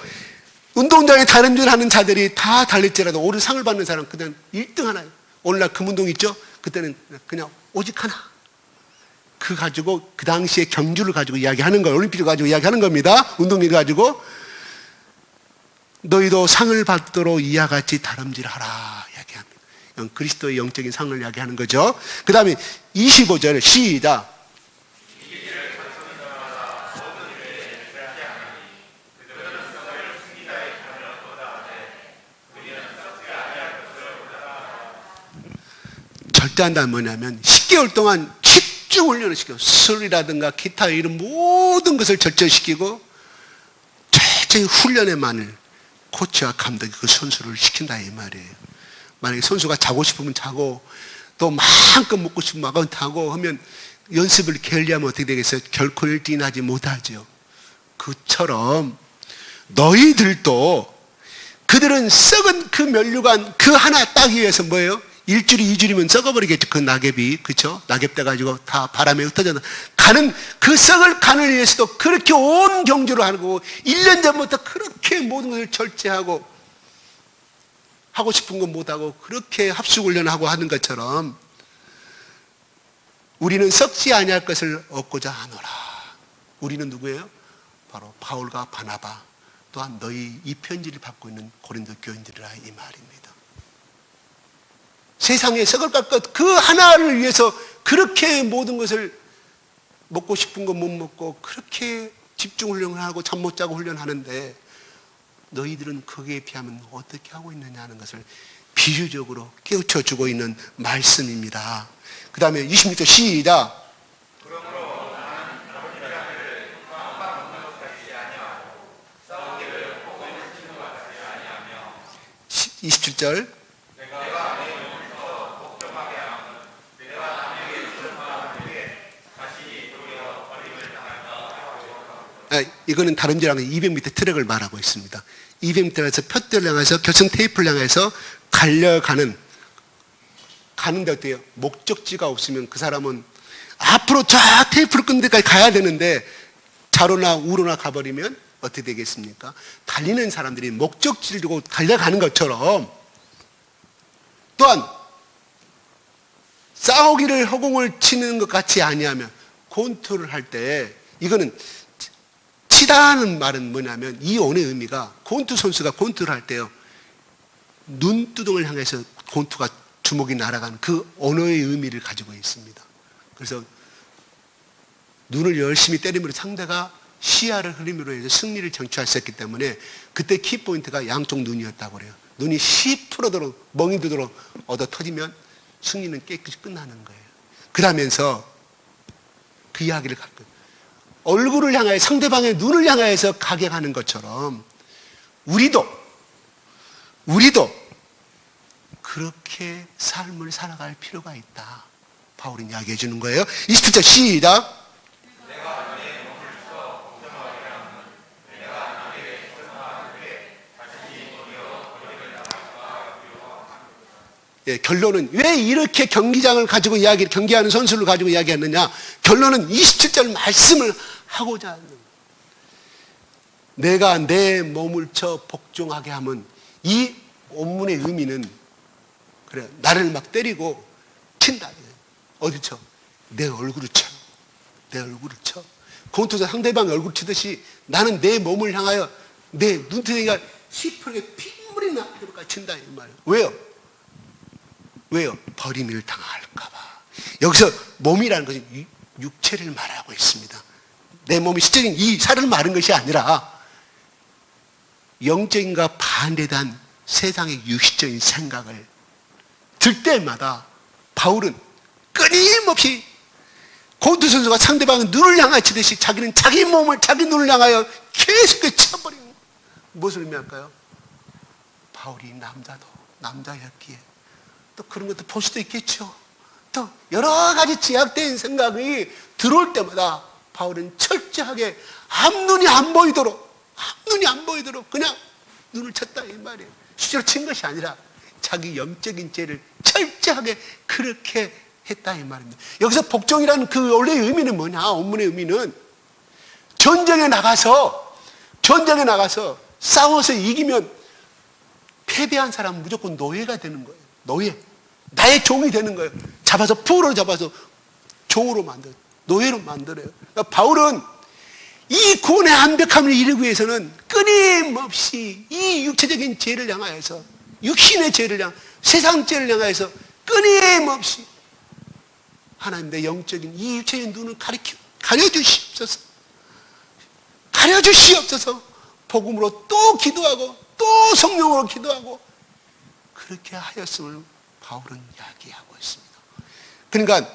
운동장에 다른 일 하는 자들이 다 달릴지라도 오늘 상을 받는 사람 그냥 1등 하나예요. 오늘날 금운동 있죠? 그때는 그냥 오직 하나. 그 가지고 그 당시에 경주를 가지고 이야기하는 거예요. 올림픽을 가지고 이야기하는 겁니다. 운동을 가지고 너희도 상을 받도록 이와 같이 다름질하라 이야기합니다. 이건 그리스도의 영적인 상을 이야기하는 거죠. 그 다음에 25절 시작. 절대한다는 뭐냐면 10개월 동안 집중 훈련을 시켜 술이라든가 기타 이런 모든 것을 절제시키고 최적의 훈련에만을 코치와 감독이 그 선수를 시킨다 이 말이에요. 만약에 선수가 자고 싶으면 자고 또 마음껏 먹고 싶으면 마음껏 하고 하면 연습을 게을리하면 어떻게 되겠어요? 결코 1등하지 못하죠. 그처럼 너희들도 그들은 썩은 그 면류관 그 하나 따기 위해서 뭐예요? 1줄 2줄이면 썩어버리겠죠. 그 낙엽이. 그렇죠? 낙엽 돼가지고 다 바람에 흩어져 가는 그 썩을 간을 위해서도 그렇게 온 경주를 하고 1년 전부터 그렇게 모든 것을 절제하고 하고 싶은 건 못하고 그렇게 합숙훈련하고 하는 것처럼 우리는 썩지 아니할 것을 얻고자 하노라. 우리는 누구예요? 바로 바울과 바나바 또한 너희 이 편지를 받고 있는 고린도 교인들이라 이 말입니다. 세상에 썩을 것 그 하나를 위해서 그렇게 모든 것을 먹고 싶은 거 못 먹고 그렇게 집중 훈련을 하고 잠 못 자고 훈련하는데 너희들은 거기에 비하면 어떻게 하고 있느냐 하는 것을 비유적으로 깨우쳐 주고 있는 말씀입니다. 그 다음에 26절 시작. 27절 이거는 다름질하는 200m 트랙을 말하고 있습니다. 200m에서 푯대를 향해서 결승 테이프를 향해서 가는데 어때요? 목적지가 없으면 그 사람은 앞으로 저 테이프를 끈 데까지 가야 되는데 좌로나 우로나 가버리면 어떻게 되겠습니까? 달리는 사람들이 목적지를 두고 달려가는 것처럼 또한 싸우기를 허공을 치는 것 같이 아니하면 곤투를 할 때 이거는 치다는 말은 뭐냐면 이 언어의 의미가 곤투 선수가 곤투를 할 때요 눈두덩을 향해서 곤투가 주먹이 날아가는 그 언어의 의미를 가지고 있습니다. 그래서 눈을 열심히 때리므로 상대가 시야를 흐림으로 해서 승리를 쟁취할 수 있기 때문에 그때 키포인트가 양쪽 눈이었다고 그래요. 눈이 10%도록 멍이 들도록 얻어 터지면 승리는 깨끗이 끝나는 거예요. 그러면서 그 이야기를 갖고 얼굴을 향하여 상대방의 눈을 향하여서 가격하는 것처럼 우리도 그렇게 삶을 살아갈 필요가 있다. 바울은 이야기해 주는 거예요. 27절 시작. 예, 결론은 왜 이렇게 경기장을 가지고 경기하는 선수를 가지고 이야기했느냐? 결론은 27절 말씀을 하고자 하는 거예요. 내가 내 몸을 쳐 복종하게 하면 이 원문의 의미는 그래 나를 막 때리고 친다. 어디 쳐? 내 얼굴을 쳐. 내 얼굴을 쳐. 곤투에서 상대방 얼굴 치듯이 나는 내 몸을 향하여 내 눈두덩이가 시퍼게 핏물이 나도록 친다 이 말이에요. 왜요? 버림을 당할까 봐. 여기서 몸이라는 것은 육체를 말하고 있습니다. 내 몸이 실제적인 이 살을 마른 것이 아니라 영적인과 반대된 세상의 육신적인 생각을 들 때마다 바울은 끊임없이 곤투 선수가 상대방의 눈을 향하여 치듯이 자기는 자기 몸을 자기 눈을 향하여 계속 쳐버리는 무엇을 의미할까요? 바울이 남자였기에 또 그런 것도 볼 수도 있겠죠. 또 여러 가지 제약된 생각이 들어올 때마다 바울은 철저하게 앞눈이 안 보이도록 그냥 눈을 쳤다 이 말이에요. 실제로 친 것이 아니라 자기 영적인 죄를 철저하게 그렇게 했다 이 말입니다. 여기서 복종이라는 그 원래의 의미는 뭐냐? 원문의 의미는 전쟁에 나가서 싸워서 이기면 패배한 사람은 무조건 노예가 되는 거예요. 나의 종이 되는 거예요. 잡아서 풀로 잡아서 종으로 만들어요. 노예로 만들어요. 그러니까 바울은 이 구원의 완벽함을 이루기 위해서는 끊임없이 이 육체적인 죄를 향하여서, 육신의 죄를 향, 세상 죄를 향하여서 끊임없이 하나님, 내 영적인 이 육체의 눈을 가려주시옵소서. 가려주시옵소서. 복음으로 또 기도하고 또 성령으로 기도하고 그렇게 하였음을 바울은 이야기하고 있습니다. 그러니까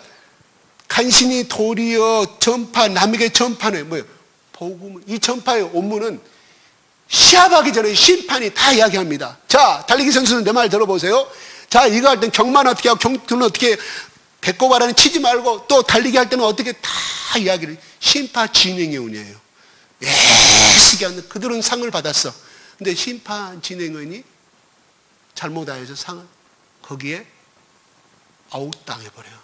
간신히 도리어 전파, 남에게 전파는 뭐예요? 복음. 이 전파의 업무는 시합하기 전에 심판이 다 이야기합니다. 자, 달리기 선수는 내 말 들어보세요. 자, 이거 할 땐 경만 어떻게 하고 경투는 어떻게, 배꼽아라는 치지 말고, 또 달리기 할 때는 어떻게, 다 이야기를, 심판 진행의 운이에요. 애쓰게 하는, 그들은 상을 받았어. 근데 심판 진행원이 잘못하여서 상을 거기에 아웃당해버려요.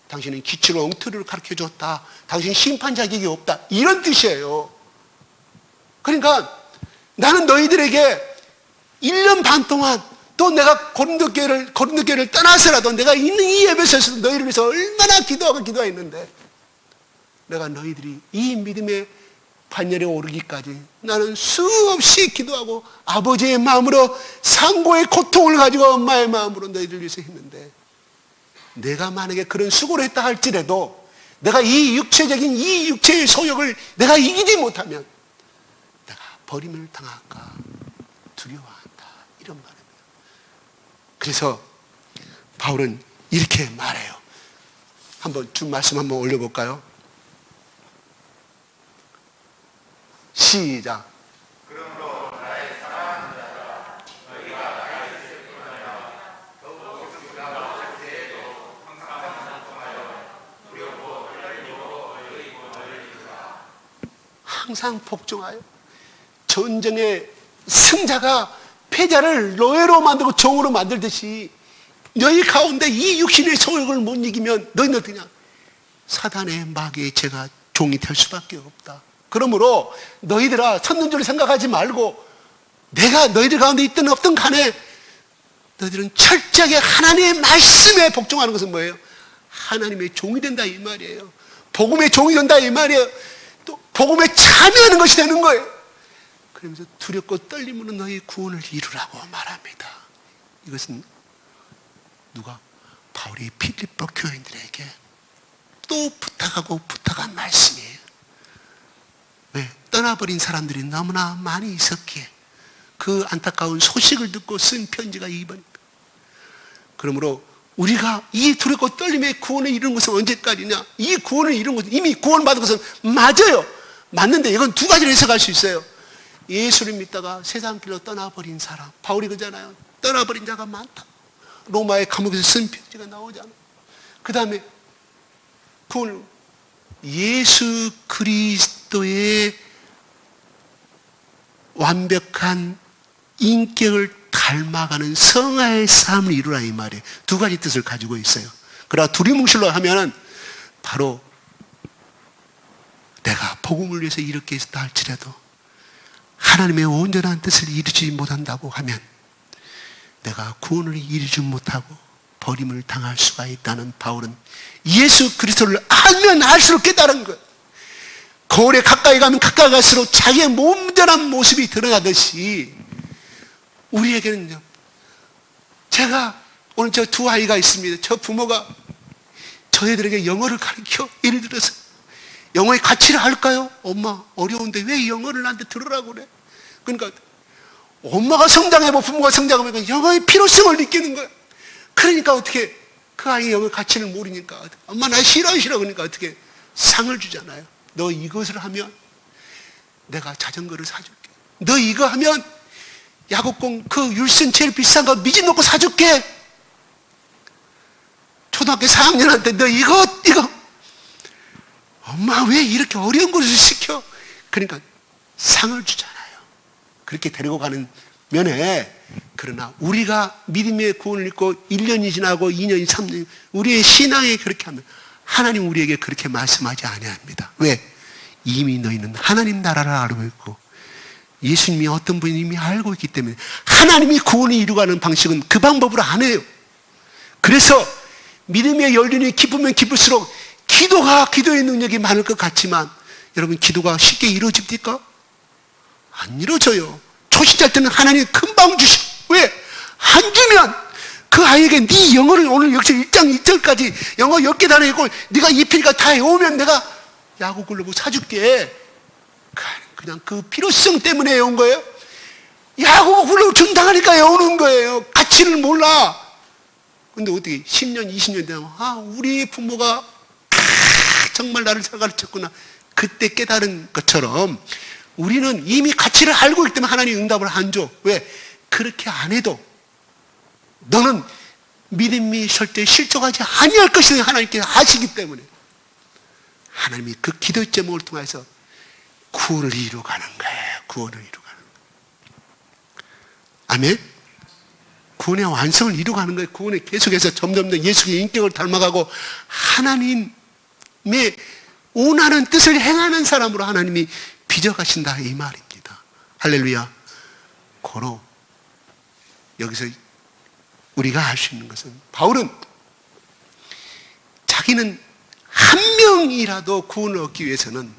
당신은 기치로 엉터리를 가르쳐줬다. 당신 심판 자격이 없다. 이런 뜻이에요. 그러니까 나는 너희들에게 1년 반 동안, 또 내가 고린도교회를 떠나서라도 내가 있는 이 예배소에서 너희를 위해서 얼마나 기도했는데, 내가 너희들이 이 믿음의 반열에 오르기까지 나는 수없이 기도하고 아버지의 마음으로, 상고의 고통을 가지고 엄마의 마음으로 너희들을 위해서 했는데, 내가 만약에 그런 수고를 했다 할지라도 내가 이 육체적인 이 육체의 소욕을 내가 이기지 못하면 내가 버림을 당할까 두려워한다. 이런 말입니다. 그래서 바울은 이렇게 말해요. 한번 준 말씀 한번 올려볼까요? 시작. 그러므로 나의 사랑하는 자들아, 너희가 나의 뜻을 끊으며 더욱 복종하고 세에도 항상 복종하여 두렵고 떨리고 너희 구원을 이루라. 항상 복종하여. 전쟁의 승자가 패자를 노예로 만들고 종으로 만들듯이 너희 가운데 이 육신의 소욕을 못 이기면 너희는 어떠냐? 사단의 마귀의 제가 종이 될 수밖에 없다. 그러므로 너희들아, 섰는 줄 생각하지 말고 내가 너희들 가운데 있든 없든 간에 너희들은 철저하게 하나님의 말씀에 복종하는 것은 뭐예요? 하나님의 종이 된다 이 말이에요. 복음의 종이 된다 이 말이에요. 또 복음에 참여하는 것이 되는 거예요. 그러면서 두렵고 떨림으로 너희 구원을 이루라고 말합니다. 이것은 누가? 바울이 필리포 교인들에게 또 부탁한 말씀이에요. 왜? 떠나버린 사람들이 너무나 많이 있었기에 그 안타까운 소식을 듣고 쓴 편지가 이번입니다. 그러므로 우리가 이 두렵고 떨림의 구원을 이루는 것은 언제까지냐? 이 구원을 이루는 것은, 이미 구원받은 것은 맞아요. 맞는데 이건 두 가지로 해석할 수 있어요. 예수를 믿다가 세상 길로 떠나버린 사람, 바울이 그잖아요. 떠나버린 자가 많다. 로마의 감옥에서 쓴 편지가 나오잖아요. 그 다음에 구원을, 예수 그리스도의 완벽한 인격을 닮아가는 성화의 삶을 이루라 이 말이에요. 두 가지 뜻을 가지고 있어요. 그러나 두리뭉실로 하면은 바로 내가 복음을 위해서 이렇게 했다 할지라도 하나님의 온전한 뜻을 이루지 못한다고 하면 내가 구원을 이루지 못하고 버림을 당할 수가 있다는 바울은 예수 그리스도를 알면 알수록 깨달은 거예요. 거울에 가까이 가면 가까이 갈수록 자기의 온전한 모습이 드러나듯이 우리에게는요, 제가 오늘 저 두 아이가 있습니다. 저 부모가 저희들에게 영어를 가르쳐, 예를 들어서 영어의 가치를 알까요? 엄마 어려운데 왜 영어를 나한테 들으라고 그래? 그러니까 엄마가 성장해보고 부모가 성장하면 영어의 필요성을 느끼는 거예요. 그러니까 어떻게, 그 아이 영어 가치를 모르니까 엄마 나 싫어 그러니까 어떻게 상을 주잖아요. 너 이것을 하면 내가 자전거를 사줄게. 너 이거 하면 야구공 그 율슨 제일 비싼 거 미진 놓고 사줄게. 초등학교 4학년한테 너 이거 엄마 왜 이렇게 어려운 것을 시켜? 그러니까 상을 주잖아요. 그렇게 데리고 가는 면에, 그러나 우리가 믿음의 구원을 읽고 1년이 지나고 2년이 3년이 우리의 신앙에 그렇게 하면 하나님 우리에게 그렇게 말씀하지 아니합니다. 왜? 이미 너희는 하나님 나라를 알고 있고 예수님이 어떤 분인지 이미 알고 있기 때문에 하나님이 구원을 이루가는 방식은 그 방법으로 안 해요. 그래서 믿음의 연륜이 깊으면 깊을수록 기도가 기도의 능력이 많을 것 같지만 여러분 기도가 쉽게 이루어집니까? 안 이루어져요. 초신자 때는 하나님 금방 주셔. 왜? 안 주면 그 아이에게 네 영어를 오늘 역시 1장 2절까지 영어 10개 단어 읽고 네가 이필가 다 외우면 내가 야구 글러브 사줄게. 그냥 그 필요성 때문에 온 거예요. 야구 글러브 준다니까 외우는 거예요. 가치를 몰라. 근데 어떻게 10년 20년 되면 우리 부모가 정말 나를 잘 가르쳤구나. 그때 깨달은 것처럼 우리는 이미 가치를 알고 있기 때문에 하나님이 응답을 안 줘. 왜? 그렇게 안 해도 너는 믿음이 절대 실족하지 아니할 것을 하나님께 아시기 때문에 하나님이 그 기도의 제목을 통해서 구원을 이루어가는 거예요. 구원을 이루어가는 거예요. 아멘? 구원의 완성을 이루어가는 거예요. 구원에 계속해서 점점 더 예수의 인격을 닮아가고 하나님의 원하는 뜻을 행하는 사람으로 하나님이 빚어가신다 이 말입니다. 할렐루야. 고로 여기서 우리가 알 수 있는 것은 바울은 자기는 한 명이라도 구원을 얻기 위해서는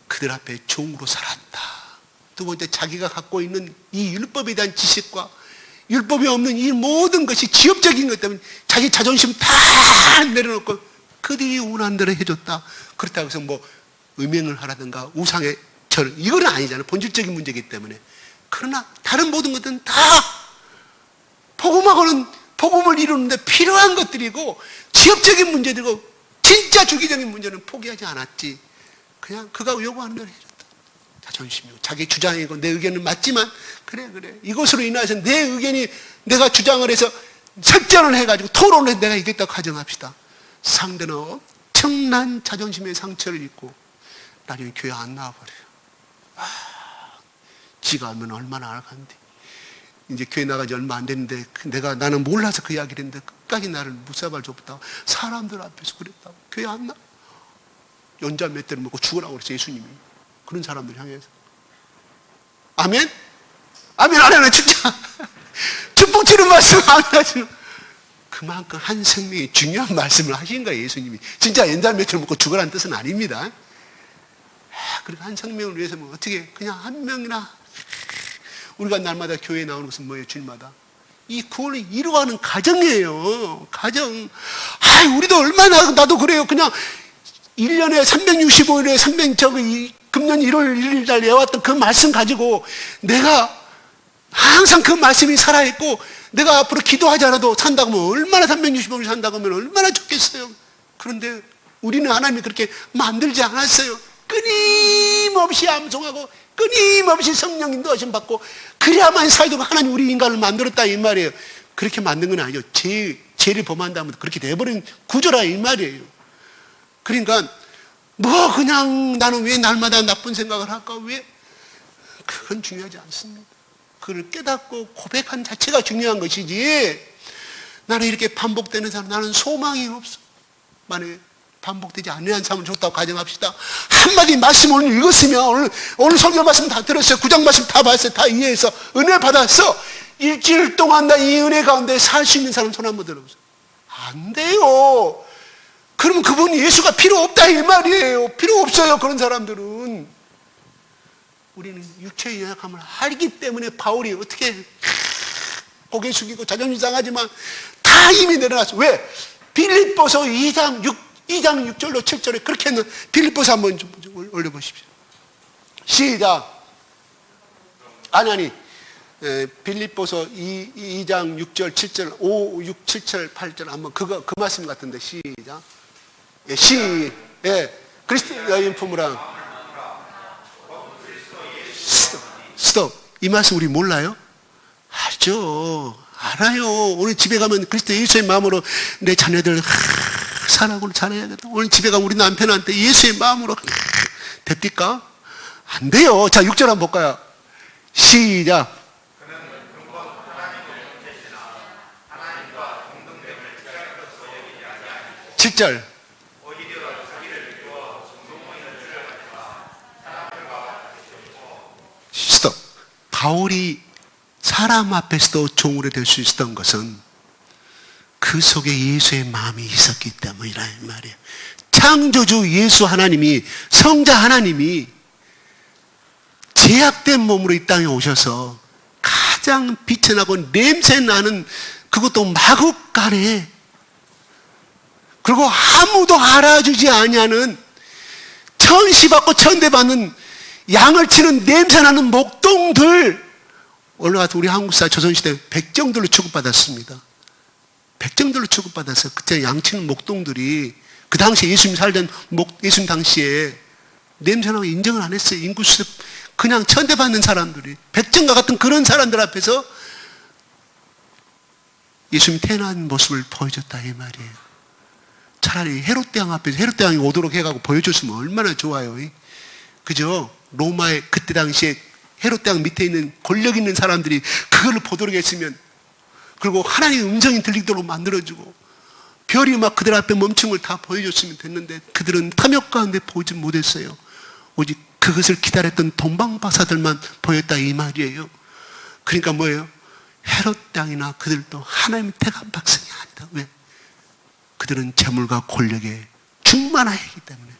그들 앞에 종으로 살았다. 두 번째, 자기가 갖고 있는 이 율법에 대한 지식과 율법이 없는 이 모든 것이 지엽적인 것 때문에 자기 자존심 다 내려놓고 그들이 원하는 대로 해줬다. 그렇다고 해서 뭐 음행을 하라든가 우상의 절, 이건 아니잖아요. 본질적인 문제이기 때문에. 그러나 다른 모든 것들은 다 복음하고는 복음을 이루는데 필요한 것들이고 지엽적인 문제들이고 진짜 주기적인 문제는 포기하지 않았지. 그냥 그가 요구하는 대로 해줬다. 자존심이고 자기 주장이고 내 의견은 맞지만 그래 이것으로 인해서 내 의견이 내가 주장을 해서 설전을 해가지고 토론을 해서 내가 이겼다고 가정합시다. 상대는 엄청난 자존심의 상처를 입고 나중에 교회 안 나와버려요. 지가 알면 얼마나 알간데 이제 교회 나가지 얼마 안 됐는데 나는 몰라서 그 이야기를 했는데 끝까지 나를 무사발 줬다고 사람들 앞에서 그랬다고 교회 안 나? 연자 몇 대를 먹고 죽으라고 그랬어요. 예수님이. 그런 사람들 향해서. 아멘? 아멘 안 하면 진짜 축복 주는 말씀 안 하시는 그만큼 한 생명이 중요한 말씀을 하신 거예요. 예수님이. 진짜 연자 몇 대를 먹고 죽으라는 뜻은 아닙니다. 그리고 한 생명을 위해서 뭐 어떻게 그냥 한 명이나 우리가 날마다 교회에 나오는 것은 뭐예요? 주일마다 이 구원을 이루어가는 가정이에요. 가정. 우리도 얼마나 나도 그래요. 그냥 1년에 365일에 금년 1월 1일 날 외웠던 그 말씀 가지고 내가 항상 그 말씀이 살아있고 내가 앞으로 기도하지 않아도 산다고 하면 얼마나 365일 산다고 하면 얼마나 좋겠어요. 그런데 우리는 하나님이 그렇게 만들지 않았어요. 끊임없이 암송하고 끊임없이 성령 인도하심 받고 그래야만 살도록 하나님 우리 인간을 만들었다 이 말이에요. 그렇게 만든 건 아니죠. 죄를 범한다면 그렇게 돼버린 구조라 이 말이에요. 그러니까 뭐 그냥 나는 왜 날마다 나쁜 생각을 할까? 왜? 그건 중요하지 않습니다. 그걸 깨닫고 고백한 자체가 중요한 것이지 나는 이렇게 반복되는 사람 나는 소망이 없어. 만약에 반복되지 않는 삶을 좋다고 가정합시다. 한마디 말씀 오늘 읽었으면 오늘 설교 말씀 다 들었어요. 구장 말씀 다 봤어요. 다 이해해서 은혜 받았어. 일주일 동안 나 이 은혜 가운데 살 수 있는 사람 손 한번 들어보세요. 안 돼요. 그러면 그분이 예수가 필요 없다 이 말이에요. 필요 없어요. 그런 사람들은. 우리는 육체의 연약함을 알기 때문에 바울이 어떻게 고개 숙이고 자존심 상하지만 다 이미 내려놨어. 왜? 빌립보서 2장 6절로 7절에 그렇게 했는 빌립보서 한번 좀 올려보십시오. 시작. 빌립보서 2장 6절 7절 5, 6, 7절 8절 한번 그 말씀 같은데 시작. 그리스도 여인 품으라. 스톱. 이 말씀 우리 몰라요? 알죠. 알아요. 오늘 집에 가면 그리스도 예수의 마음으로 내 자녀들 사랑으로 잘해야겠다. 오늘 집에 가면 우리 남편한테 예수의 마음으로 됩니까? 안 돼요. 자, 6절 한번 볼까요? 시작. 7절. 스톱. 바울이 사람 앞에서도 종으로 될 수 있었던 것은 그 그 속에 예수의 마음이 있었기 때문이라 이 말이에요. 창조주 예수 하나님이, 성자 하나님이 제약된 몸으로 이 땅에 오셔서 가장 비천하고 냄새나는, 그것도 마국간에, 그리고 아무도 알아주지 아니하는, 천시받고 천대받는 양을 치는 냄새나는 목동들, 올라가서 우리 한국사 조선시대 백정들로 취급받았습니다. 백정들로 취급받아서 그때 양치는 목동들이 그 당시에 예수님 살던 예수님 당시에 냄새나고 인정을 안 했어요. 인구수습 그냥 천대받는 사람들이, 백정과 같은 그런 사람들 앞에서 예수님 태어난 모습을 보여줬다 이 말이에요. 차라리 헤롯대왕 앞에서 헤롯대왕이 오도록 해가고 보여줬으면 얼마나 좋아요. 그죠? 로마의 그때 당시에 헤롯대왕 밑에 있는 권력 있는 사람들이 그걸 보도록 했으면, 그리고 하나님의 음성이 들리도록 만들어주고 별이 막 그들 앞에 멈춘 걸 다 보여줬으면 됐는데, 그들은 탐욕 가운데 보지 못했어요. 오직 그것을 기다렸던 동방박사들만 보였다 이 말이에요. 그러니까 뭐예요? 헤롯 땅이나 그들도 하나님의 택한 백성이 아니다. 왜? 그들은 재물과 권력에 충만하였기 때문에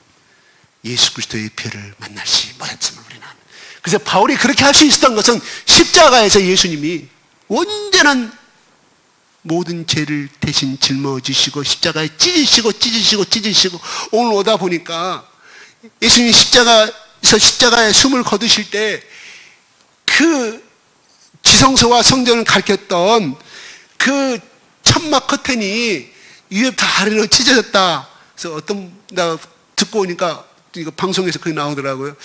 예수 그리스도의 별을 만날지 못했음을 우리는 압니다. 그래서 바울이 그렇게 할 수 있었던 것은 십자가에서 예수님이 온전한 모든 죄를 대신 짊어지시고 십자가에 찢으시고 오늘 오다 보니까 예수님이 십자가에 숨을 거두실 때 그 지성소와 성전을 가리켰던 그 천막 커튼이 위에부터 아래로 찢어졌다. 그래서 나 듣고 오니까 이거 방송에서 그게 나오더라고요.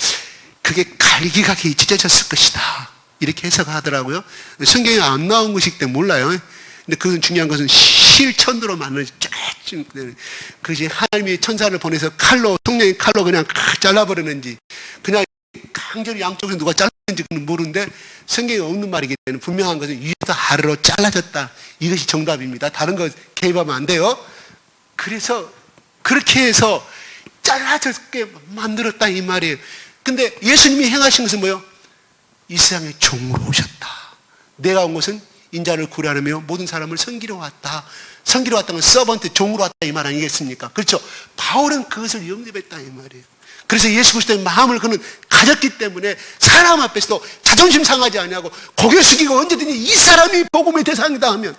그게 갈기갈기 찢어졌을 것이다. 이렇게 해석하더라고요. 성경에 안 나온 것이기 때문에 몰라요. 근데 그건 중요한 것은 실천으로 만들어진 그것이 하나님이 천사를 보내서 성령의 칼로 그냥 잘라버리는지, 그냥 강제로 양쪽에서 누가 잘랐는지 그는 모르는데, 성경에 없는 말이기 때문에 분명한 것은 위에서 아래로 잘라졌다. 이것이 정답입니다. 다른 거 개입하면 안 돼요. 그래서 그렇게 해서 잘라졌게 만들었다 이 말이에요. 근데 예수님이 행하신 것은 뭐예요? 이 세상에 종으로 오셨다. 내가 온 것은 인자를 구하려며 모든 사람을 섬기러 왔다. 섬기러 왔다는 건 서번트, 종으로 왔다 이 말 아니겠습니까? 그렇죠? 바울은 그것을 영접했다 이 말이에요. 그래서 예수 그리스도의 마음을 그는 가졌기 때문에 사람 앞에서도 자존심 상하지 아니하고 고개 숙이고 언제든지 이 사람이 복음의 대상이다 하면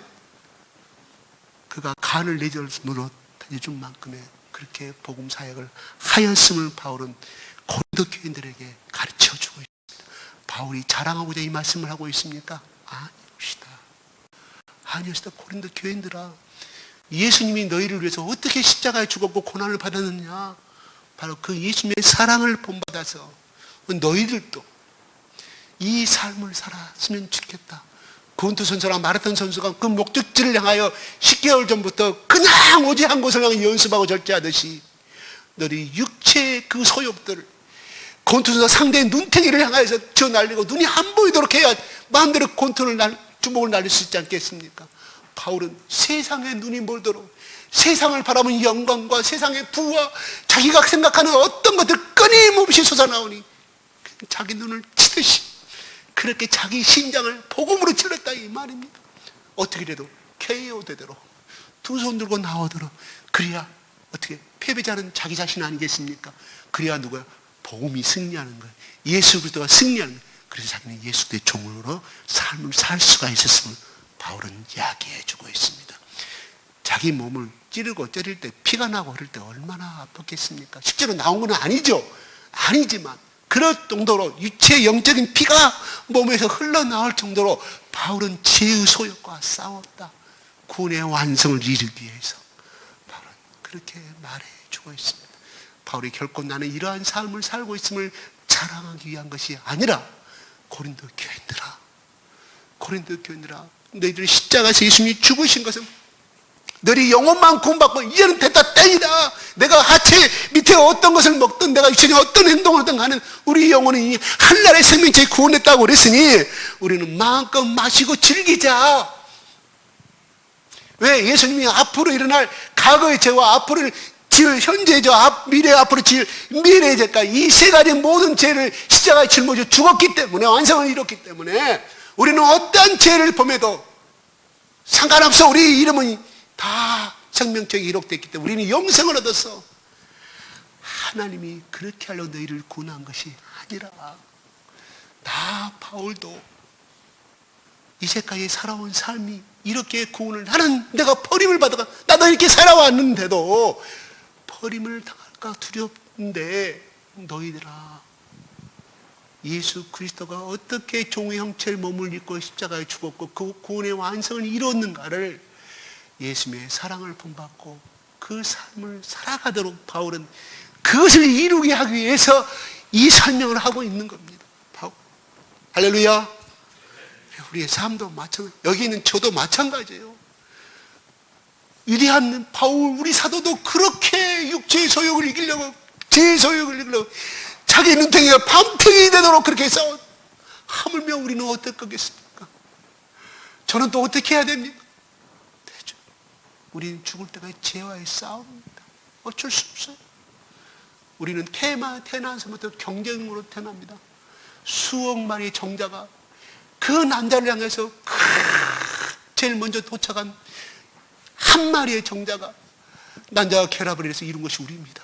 그가 간을 내절으로 다져준 만큼의 그렇게 복음 사역을 하였음을 바울은 고린도 교인들에게 가르쳐주고 있습니다. 바울이 자랑하고자 이 말씀을 하고 있습니까? 아니었다. 고린도 교인들아, 예수님이 너희를 위해서 어떻게 십자가에 죽었고 고난을 받았느냐? 바로 그 예수님의 사랑을 본받아서 너희들도 이 삶을 살았으면 좋겠다. 고린도 선수랑 마라톤 선수가 그 목적지를 향하여 10개월 전부터 그냥 오직 한 곳을 향해 연습하고 절제하듯이 너희 육체의 그 소욕들을, 고린도 선수가 상대의 눈탱이를 향하여서 저 날리고 눈이 안 보이도록 해야 마음대로 주먹을 날릴 수 있지 않겠습니까? 바울은 세상의 눈이 멀도록 세상을 바라보는 영광과 세상의 부와 자기가 생각하는 어떤 것들 끊임없이 솟아나오니 자기 눈을 치듯이 그렇게 자기 심장을 복음으로 찔렀다 이 말입니다. 어떻게라도 KO 되도록 두 손 들고 나오도록, 그래야 어떻게 패배자는 자기 자신 아니겠습니까? 그래야 누구야? 복음이 승리하는 거예요. 예수 그리스도가 승리하는 거예요. 그래서 자기는 예수 그리스도의 종으로 삶을 살 수가 있었음을 바울은 이야기해 주고 있습니다. 자기 몸을 찌르고 때릴 때 피가 나고 흐를 때 얼마나 아팠겠습니까? 실제로 나온 건 아니죠. 아니지만 그럴 정도로 육체의 영적인 피가 몸에서 흘러나올 정도로 바울은 죄의 소욕과 싸웠다. 구원의 완성을 이루기 위해서 바울은 그렇게 말해주고 있습니다. 바울이 결코 나는 이러한 삶을 살고 있음을 자랑하기 위한 것이 아니라 고린도 교인들아, 너희들이 십자가에서 예수님이 죽으신 것은 너희 영혼만 구원받고 이제는 됐다 땡이다. 내가 하체 밑에 어떤 것을 먹든 내가 육체에 어떤 행동을 하든 하는 우리 영혼은 이미 한나라의 생명체에 구원했다고 그랬으니 우리는 마음껏 마시고 즐기자. 왜? 예수님이 앞으로 일어날 과거의 죄와 앞으로 지을 현재의 죄, 미래 앞으로 지을 미래의 죄가 이 세 가지 모든 죄를 십자가에 짊어져 죽었기 때문에, 완성을 이뤘기 때문에 우리는 어떠한 죄를 범해도 상관없어. 우리 이름은 다 생명책에 기록됐기 때문에 우리는 영생을 얻었어. 하나님이 그렇게 하려고 너희를 구원한 것이 아니라, 나 바울도 이제까지 살아온 삶이 이렇게 구원을, 나는 내가 버림을 받아가, 나도 이렇게 살아왔는데도 버림을 당할까 두렵는데, 너희들아, 예수 그리스도가 어떻게 종의 형체를 몸을 입고 십자가에 죽었고 그 구원의 완성을 이뤘는가를 예수님의 사랑을 본받고 그 삶을 살아가도록 바울은 그것을 이루게 하기 위해서 이 설명을 하고 있는 겁니다. 바울. 할렐루야. 우리의 삶도 마찬가지, 여기 있는 저도 마찬가지예요. 위대한 바울, 우리 사도도 그렇게 육체의 소욕을 이기려고, 제 소욕을 이기려고 자기 눈탱이가 밤탱이 되도록 그렇게 싸워. 하물며 우리는 어떨 거겠습니까? 저는 또 어떻게 해야 됩니까? 되죠. 우리는 죽을 때까지 죄와의 싸움입니다. 어쩔 수 없어요. 우리는 태어나서부터 경쟁으로 태어납니다. 수억 마리의 정자가 그 남자를 향해서 제일 먼저 도착한 한 마리의 정자가 남자가 결합을 해서 이룬 것이 우리입니다.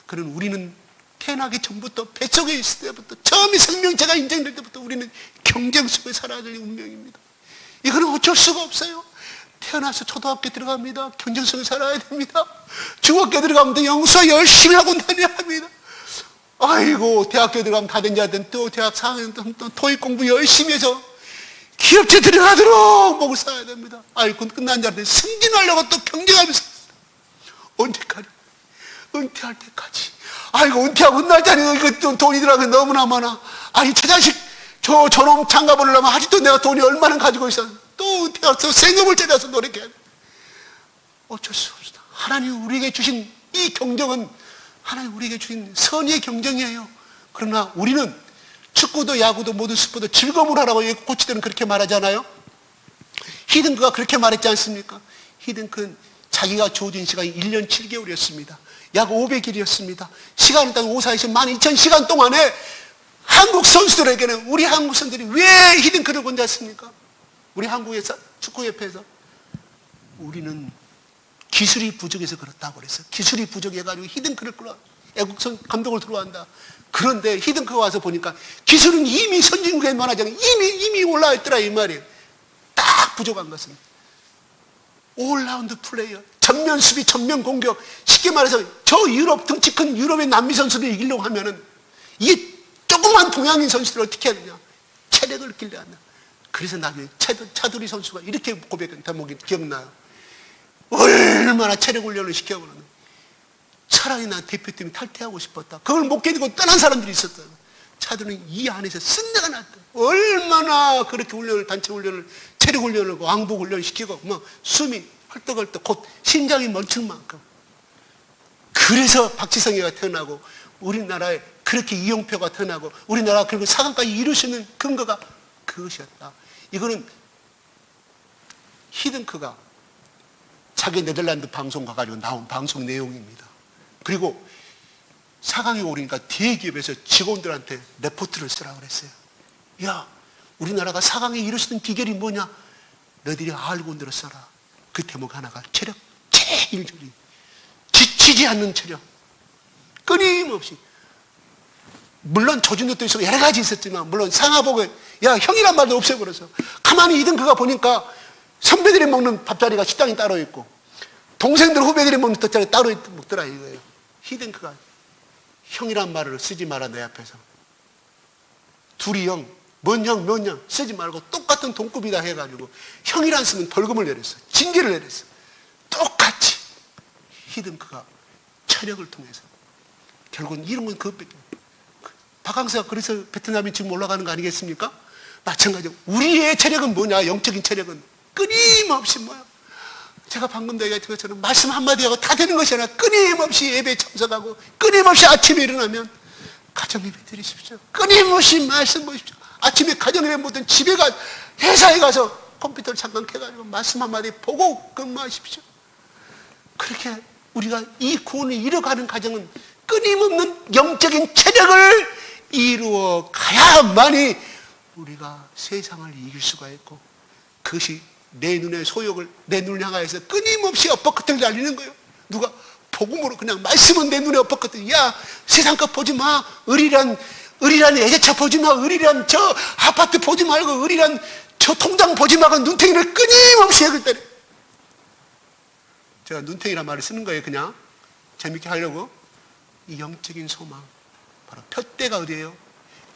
그런 우리는 태어나기 전부터, 뱃속에 있을 때부터, 처음에 생명체가 인정될 때부터 우리는 경쟁 속에 살아야 될 운명입니다. 이거는 어쩔 수가 없어요. 태어나서 초등학교 들어갑니다. 경쟁 속에 살아야 됩니다. 중학교 들어가면 영수와 열심히 하고 다녀야 합니다. 아이고, 대학교 들어가면 다 된지 안 된, 또 대학 4학년 또 토익 공부 열심히 해서 기업체 들어가도록 목을 쌓아야 됩니다. 아이고, 끝난 줄 알았는데 승진하려고 또 경쟁하면서 언제까지? 은퇴할 때까지. 아이고, 은퇴하고 날짜니 이거 돈이 들어가기 너무나 많아. 아니, 저 자식, 저놈 장가 보려면 아직도 내가 돈이 얼마나 가지고 있어. 또 은퇴해서 생업을 차려서 노력해야 돼. 어쩔 수 없습니다. 하나님 우리에게 주신 이 경쟁은 하나님 우리에게 주신 선의의 경쟁이에요. 그러나 우리는 축구도 야구도 모든 스포도 즐거움을 하라고 코치들은 그렇게 말하잖아요. 히든크가 그렇게 말했지 않습니까? 히든크는 자기가 주어진 시간이 1년 7개월이었습니다. 약 500일이었습니다. 시간은 딱 5,420, 12,000시간 동안에 한국 선수들에게는, 우리 한국 선수들이 왜 히든크를 건졌습니까? 우리 한국의 축구협회에서 우리는 기술이 부족해서 그렇다고 그랬어요. 기술이 부족해가지고 히든크를 끌어, 애국선 감독을 들어간다. 그런데 히든크가 와서 보니까 기술은 이미 선진국에 많아지고 이미 올라와 있더라 이 말이에요. 딱 부족한 것은 올라운드 플레이어, 전면 수비, 전면 공격. 쉽게 말해서 저 유럽, 등치 큰 유럽의 남미 선수를 이기려고 하면은 이게 조그만 동양인 선수들 어떻게 해야 되냐? 체력을 길러야 한다. 그래서 나중에 차두리 선수가 이렇게 고백한 대목이 기억나요. 얼마나 체력 훈련을 시켜보는. 차라리 난 대표팀이 탈퇴하고 싶었다. 그걸 못 견디고 떠난 사람들이 있었다. 차두리는 이 안에서 쓴내가 났다. 얼마나 그렇게 훈련을, 단체 훈련을, 체력 훈련을, 왕복 훈련을 시키고, 숨이 헐떡헐떡, 곧 심장이 멈출 만큼. 그래서 박지성이가 태어나고, 우리나라에 그렇게 이용표가 태어나고, 우리나라가 그리고 4강까지 이룰 수 있는 근거가 그것이었다. 이거는 히든크가 자기 네덜란드 방송 가가지고 나온 방송 내용입니다. 그리고 4강에 오르니까 대기업에서 직원들한테 레포트를 쓰라고 그랬어요. 야, 우리나라가 4강에 이룰 수 있는 비결이 뭐냐? 너희들이 알고 들어 써라. 그 대목 하나가 체력, 제일 중요해. 지치지 않는 체력. 끊임없이. 물론 조준력도 있었고 여러 가지 있었지만, 물론 상하복에, 야, 형이란 말도 없애버려서. 가만히 히든크가 보니까 선배들이 먹는 밥자리가 식당이 따로 있고, 동생들, 후배들이 먹는 덧자리 따로 먹더라 이거예요. 히든크가 형이란 말을 쓰지 마라, 내 앞에서. 둘이 형, 뭔 형, 몇 형 쓰지 말고 똑같은 동급이다 해가지고 형이란 쓰면 벌금을 내렸어. 징계를 내렸어. 똑같이 히든크가 체력을 통해서 결국은 이런 건 그것밖에. 박항서가 그래서 베트남이 지금 올라가는 거 아니겠습니까? 마찬가지로 우리의 체력은 뭐냐? 영적인 체력은 끊임없이 뭐야? 제가 방금도 얘기했던 것처럼 말씀 한마디 하고 다 되는 것이 아니라 끊임없이 예배에 참석하고, 끊임없이 아침에 일어나면 가정 예배 드리십시오. 끊임없이 말씀 보십시오. 아침에 가정 예배 못한 집에 가, 회사에 가서 컴퓨터를 잠깐 켜가지고 말씀 한마디 보고 근무하십시오. 그렇게 우리가 이 구원을 이뤄가는 과정은 끊임없는 영적인 체력을 이루어 가야만이 우리가 세상을 이길 수가 있고, 그것이 내 눈의 소욕을 내 눈을 향하여서 끊임없이 엇박끝을 날리는 거예요. 누가? 복음으로 그냥 말씀은 내 눈에 엇박끝을. 야, 세상 것 보지 마. 의리란 애자차 보지 마. 의리란 저 아파트 보지 말고 의리란 저 통장 보지 말고 눈탱이를 끊임없이 핵을 때려. 제가 눈탱이란 말을 쓰는 거예요. 그냥 재밌게 하려고. 이 영적인 소망, 바로 푯대가 어디예요?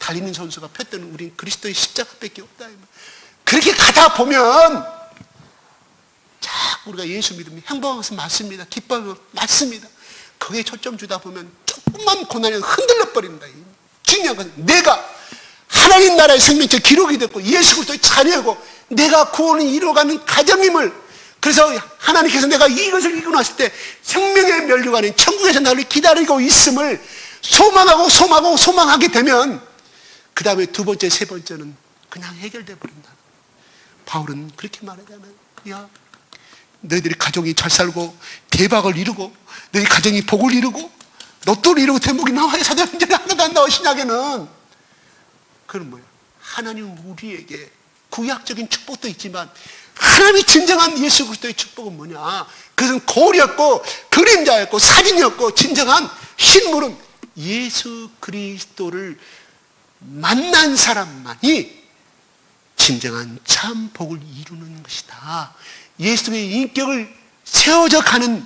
달리는 선수가 푯대는 우린 그리스도의 십자가밖에 없다. 그렇게 가다 보면 자꾸 우리가 예수 믿으면 행복한 것은 맞습니다. 기뻐하는 것은 맞습니다. 거기에 초점 주다 보면 조금만 고난이 흔들려 버립니다. 중요한 것은 내가 하나님 나라의 생명체 기록이 됐고 예수 그리스도의 자녀고 내가 구원을 이루어가는 가정임을, 그래서 하나님께서 내가 이것을 이루고 났을 때 생명의 면류가 아닌 천국에서 나를 기다리고 있음을 소망하게 되면 그 다음에 두 번째, 세 번째는 그냥 해결돼 버린다. 바울은 그렇게 말하잖아요. 야, 너희들이 가정이 잘 살고 대박을 이루고 너희 가정이 복을 이루고 로또를 이루고 대목이 나와요. 사도행전에 하나도 안 나와. 신약에는. 그건 뭐예요? 하나님 우리에게 구약적인 축복도 있지만 하나님이 진정한 예수 그리스도의 축복은 뭐냐? 그것은 거울이었고 그림자였고 사진이었고 진정한 실물은 예수 그리스도를 만난 사람만이 진정한 참 복을 이루는 것이다. 예수의 인격을 세워져 가는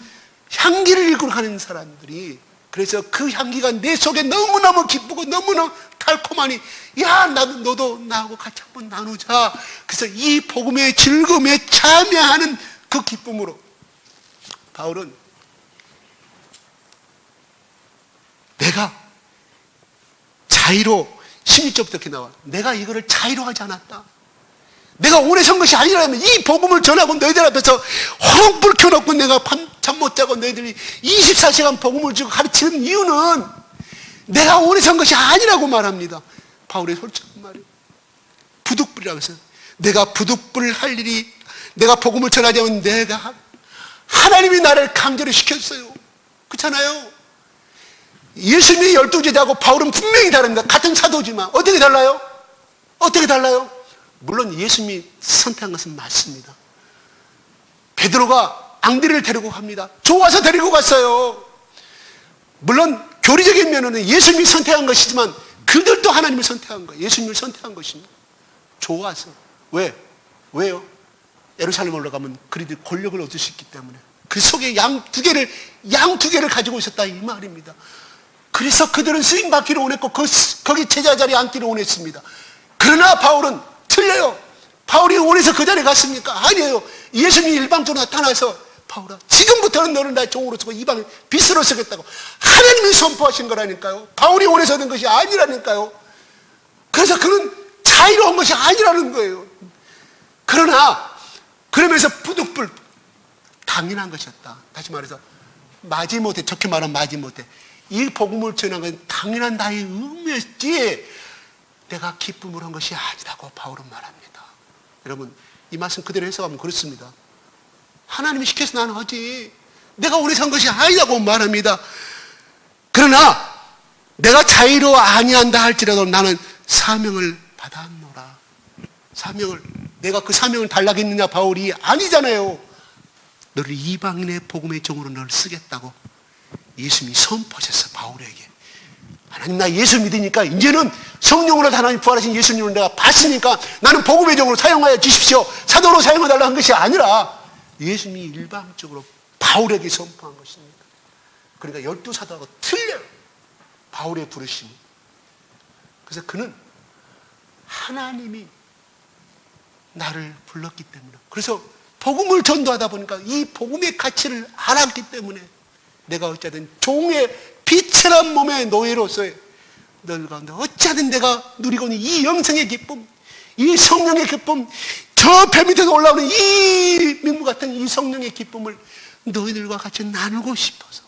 향기를 이끌어 가는 사람들이, 그래서 그 향기가 내 속에 너무너무 기쁘고 너무너무 달콤하니 야, 너도 나하고 같이 한번 나누자. 그래서 이 복음의 즐거움에 참여하는 그 기쁨으로 바울은 내가 자의로 16절부터 이렇게 나와. 내가 이거를 자의로 하지 않았다. 내가 오래 선 것이 아니라면 이 복음을 전하고 너희들 앞에서 호롱불 켜놓고 내가 잠 못 자고 너희들이 24시간 복음을 주고 가르치는 이유는 내가 오래 선 것이 아니라고 말합니다. 바울의 솔직한 말이에요. 부득불이라고 해서 내가 부득불 할 일이, 내가 복음을 전하지 않으면 내가 하나님이 나를 강제로 시켰어요. 그렇잖아요. 예수님의 12제자하고 바울은 분명히 다릅니다. 같은 사도지만 어떻게 달라요? 어떻게 달라요? 물론 예수님이 선택한 것은 맞습니다. 베드로가 앙드레를 데리고 갑니다. 좋아서 데리고 갔어요. 물론 교리적인 면에는 예수님이 선택한 것이지만 그들도 하나님을 선택한 거예요. 예수님을 선택한 것입니다. 좋아서. 왜요? 예루살렘 올라가면 그리들 권력을 얻을 수 있기 때문에. 그 속에 양 두 개를 가지고 있었다 이 말입니다. 그래서 그들은 쓰임받기를 원했고 거기 제자 자리에 앉기를 원했습니다. 그러나 바울은 틀려요. 바울이 원해서 그 자리에 갔습니까? 아니에요. 예수님이 일방적으로 나타나서 바울아, 지금부터는 너를 나의 종으로 쓰고 이방인 빚으로 쓰겠다고 하나님이 선포하신 거라니까요. 바울이 원해서 된 것이 아니라니까요. 그래서 그는 자유로운 것이 아니라는 거예요. 그러면서 부득불 당연한 것이었다. 다시 말해서 마지못해, 좋게 말하면 마지못해 이 복음을 전한 건 당연한 나의 의무였지 내가 기쁨으로 한 것이 아니라고 바울은 말합니다. 여러분, 이 말씀 그대로 해석하면 그렇습니다. 하나님이 시켜서 나는 하지 내가 원해서 한 것이 아니라고 말합니다. 그러나 내가 자유로 아니한다 할지라도 나는 사명을 받았노라. 내가 그 사명을 달라겠느냐? 바울이 아니잖아요. 너를 이방인의 복음의 종으로 너를 쓰겠다고 예수님이 선포하셨어. 바울에게. 하나님, 나 예수 믿으니까 이제는 성령으로 하나님 부활하신 예수님을 내가 봤으니까 나는 복음의 종으로 사용하여 주십시오. 사도로 사용해달라 한 것이 아니라 예수님이 일방적으로 바울에게 선포한 것입니다. 그러니까 12사도하고 틀려요. 바울의 부르심이. 그래서 그는 하나님이 나를 불렀기 때문에, 그래서 복음을 전도하다 보니까 이 복음의 가치를 알았기 때문에 내가 어쨌든 종의 빛처럼 몸의 노예로서의 너희 가운데 어찌하든 내가 누리고 있는 이 영생의 기쁨, 이 성령의 기쁨, 저 배 밑에서 올라오는 이 민물 같은 이 성령의 기쁨을 너희들과 같이 나누고 싶어서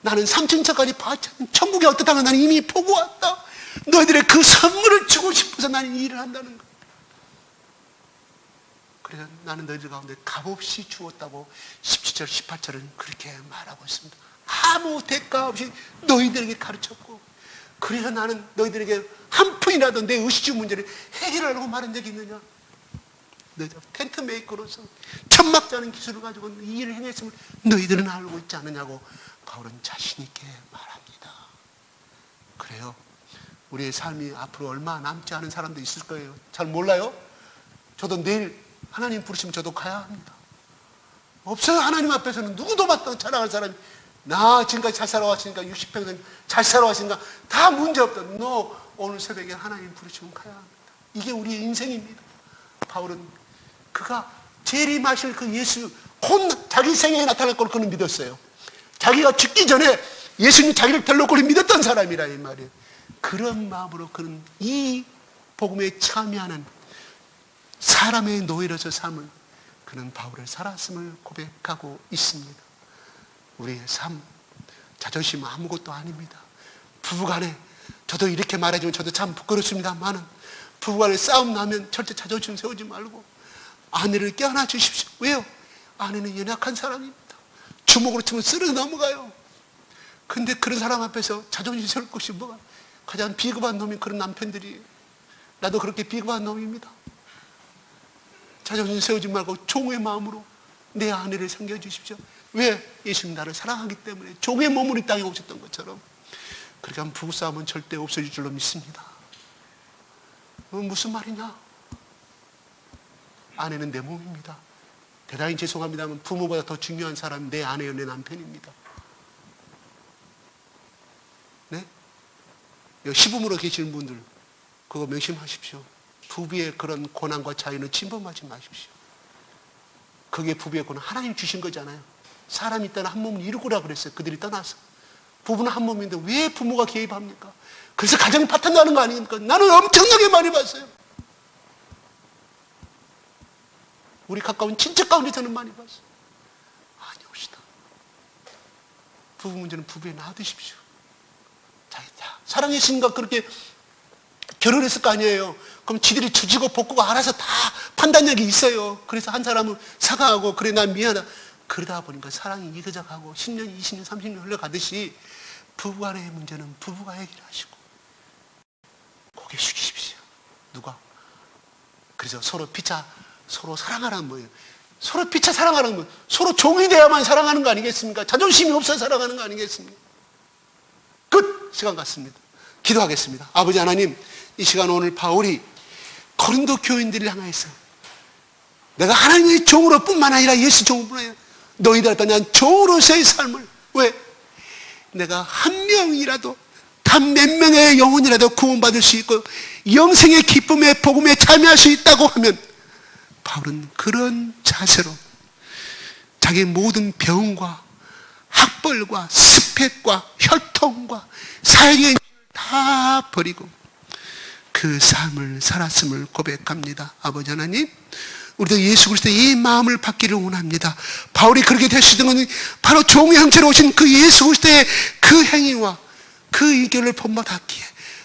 나는 3층까지 봤지만 천국이 어떻다는 나는 이미 보고 왔다. 너희들의 그 선물을 주고 싶어서 나는 이 일을 한다는 거야. 그래서 나는 너희들 가운데 값없이 주었다고 17절 18절은 그렇게 말하고 있습니다. 아무 대가 없이 너희들에게 가르쳤고, 그래서 나는 너희들에게 한 푼이라도 내 의식주 문제를 해결하려고 말한 적이 있느냐? 텐트 메이커로서 천막 자는 기술을 가지고 이 일을 행했음을 너희들은 알고 있지 않느냐고 바울은 자신 있게 말합니다. 그래요. 우리의 삶이 앞으로 얼마 남지 않은 사람도 있을 거예요. 잘 몰라요. 저도 내일 하나님 부르시면 저도 가야 합니다. 없어요. 하나님 앞에서는 누구도 마땅히 자랑할 사람이. 나 지금까지 잘 살아왔으니까 60평생 잘 살아왔으니까 다 문제없다. 너 오늘 새벽에 하나님 부르시면 가야 합니다. 이게 우리의 인생입니다. 바울은 그가 재림하실 그 예수 곧 자기 생애에 나타날 걸 그는 믿었어요. 자기가 죽기 전에 예수님 자기를 데려올 믿었던 사람이라 이 말이에요. 그런 마음으로 그는 이 복음에 참여하는 사람의 노예로서 삶을 그는 바울을 살았음을 고백하고 있습니다. 우리의 삶, 자존심 아무것도 아닙니다. 부부간에 저도 이렇게 말해주면 저도 참 부끄럽습니다만은 부부간에 싸움 나면 절대 자존심 세우지 말고 아내를 껴안아 주십시오. 왜요? 아내는 연약한 사람입니다. 주먹으로 치면 쓰러져 넘어가요. 근데 그런 사람 앞에서 자존심 세울 것이 뭐가? 가장 비겁한 놈이 그런 남편들이에요. 나도 그렇게 비겁한 놈입니다. 자존심 세우지 말고 종의 마음으로 내 아내를 섬겨주십시오. 왜? 예수님 나를 사랑하기 때문에 종의 몸으로 이 땅에 오셨던 것처럼. 그렇게 하면 부부싸움은 절대 없어질 줄로 믿습니다. 무슨 말이냐? 아내는 내 몸입니다. 대단히 죄송합니다만 부모보다 더 중요한 사람은 내 아내요, 내 남편입니다. 네? 시부모로 계시는 분들 그거 명심하십시오. 부부의 그런 고난과 자유는 침범하지 마십시오. 그게 부부의 고난 하나님 주신 거잖아요. 사람이 있다는 한 몸을 이루고라 그랬어요. 그들이 떠나서. 부부는 한 몸인데 왜 부모가 개입합니까? 그래서 가정이 파탄나는 거 아닙니까? 나는 엄청나게 많이 봤어요. 우리 가까운 친척 가운데 저는 많이 봤어요. 아니옵시다. 부부 문제는 부부에 놔두십시오. 자, 사랑했으니까 그렇게 결혼했을 거 아니에요. 그럼 지들이 주지고 볶고 알아서 다 판단력이 있어요. 그래서 한 사람은 사과하고 그래 난 미안하다. 그러다 보니까 사랑이 이거저하고 10년, 20년, 30년 흘러가듯이 부부간의 문제는 부부가 해결 하시고 고개 숙이십시오. 누가? 그래서 서로 피차 서로 사랑하라는 거예요. 서로 피차 사랑하는 거예요. 서로 종이 돼야만 사랑하는 거 아니겠습니까? 자존심이 없어야 사랑하는 거 아니겠습니까? 끝! 시간 같습니다. 기도하겠습니다. 아버지 하나님, 이 시간 오늘 바울이 고린도 교인들을 향하여서 내가 하나님의 종으로 뿐만 아니라 예수 종으로 아니라 너희들 앞에 난 종으로서의 삶을 왜? 내가 한 명이라도 단 몇 명의 영혼이라도 구원받을 수 있고 영생의 기쁨에 복음에 참여할 수 있다고 하면 바울은 그런 자세로 자기 모든 병과 학벌과 스펙과 혈통과 사역의 다 버리고 그 삶을 살았음을 고백합니다. 아버지 하나님, 우리도 예수 그리스도의 이 마음을 받기를 원합니다. 바울이 그렇게 되시던 것은 바로 종의 형체로 오신 그 예수 그리스도의 그 행위와 그 의견을 본받았기에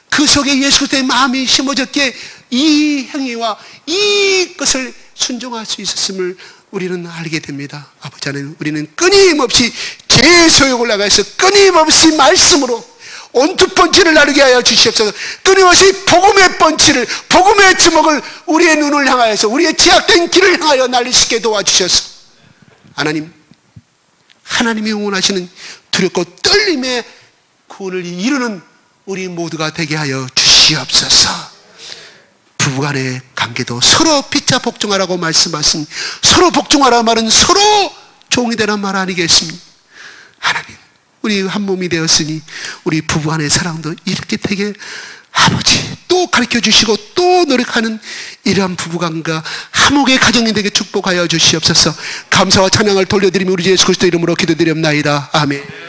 그 속에 예수 그리스도의 마음이 심어졌기에 이 행위와 이것을 순종할 수 있었음을 우리는 알게 됩니다. 아버지 하나님, 우리는 끊임없이 제소욕을 나가서 끊임없이 말씀으로 온투펀치를 나르게 하여 주시옵소서. 끊임없이 복음의 펀치를, 복음의 주먹을 우리의 눈을 향하여서 우리의 제약된 길을 향하여 날리시게 도와주셔서 하나님, 하나님이 원하시는 두렵고 떨림의 구원을 이루는 우리 모두가 되게 하여 주시옵소서. 부부간의 관계도 서로 피차 복종하라고 말씀하신, 서로 복종하라 말은 서로 종이 되란 말 아니겠습니까? 하나님, 우리 한 몸이 되었으니 우리 부부간의 사랑도 이렇게 되게 아버지 또 가르쳐 주시고 또 노력하는 이러한 부부간과 화목의 가정이 되게 축복하여 주시옵소서. 감사와 찬양을 돌려드리며 우리 예수 그리스도 이름으로 기도드립나이다. 아멘.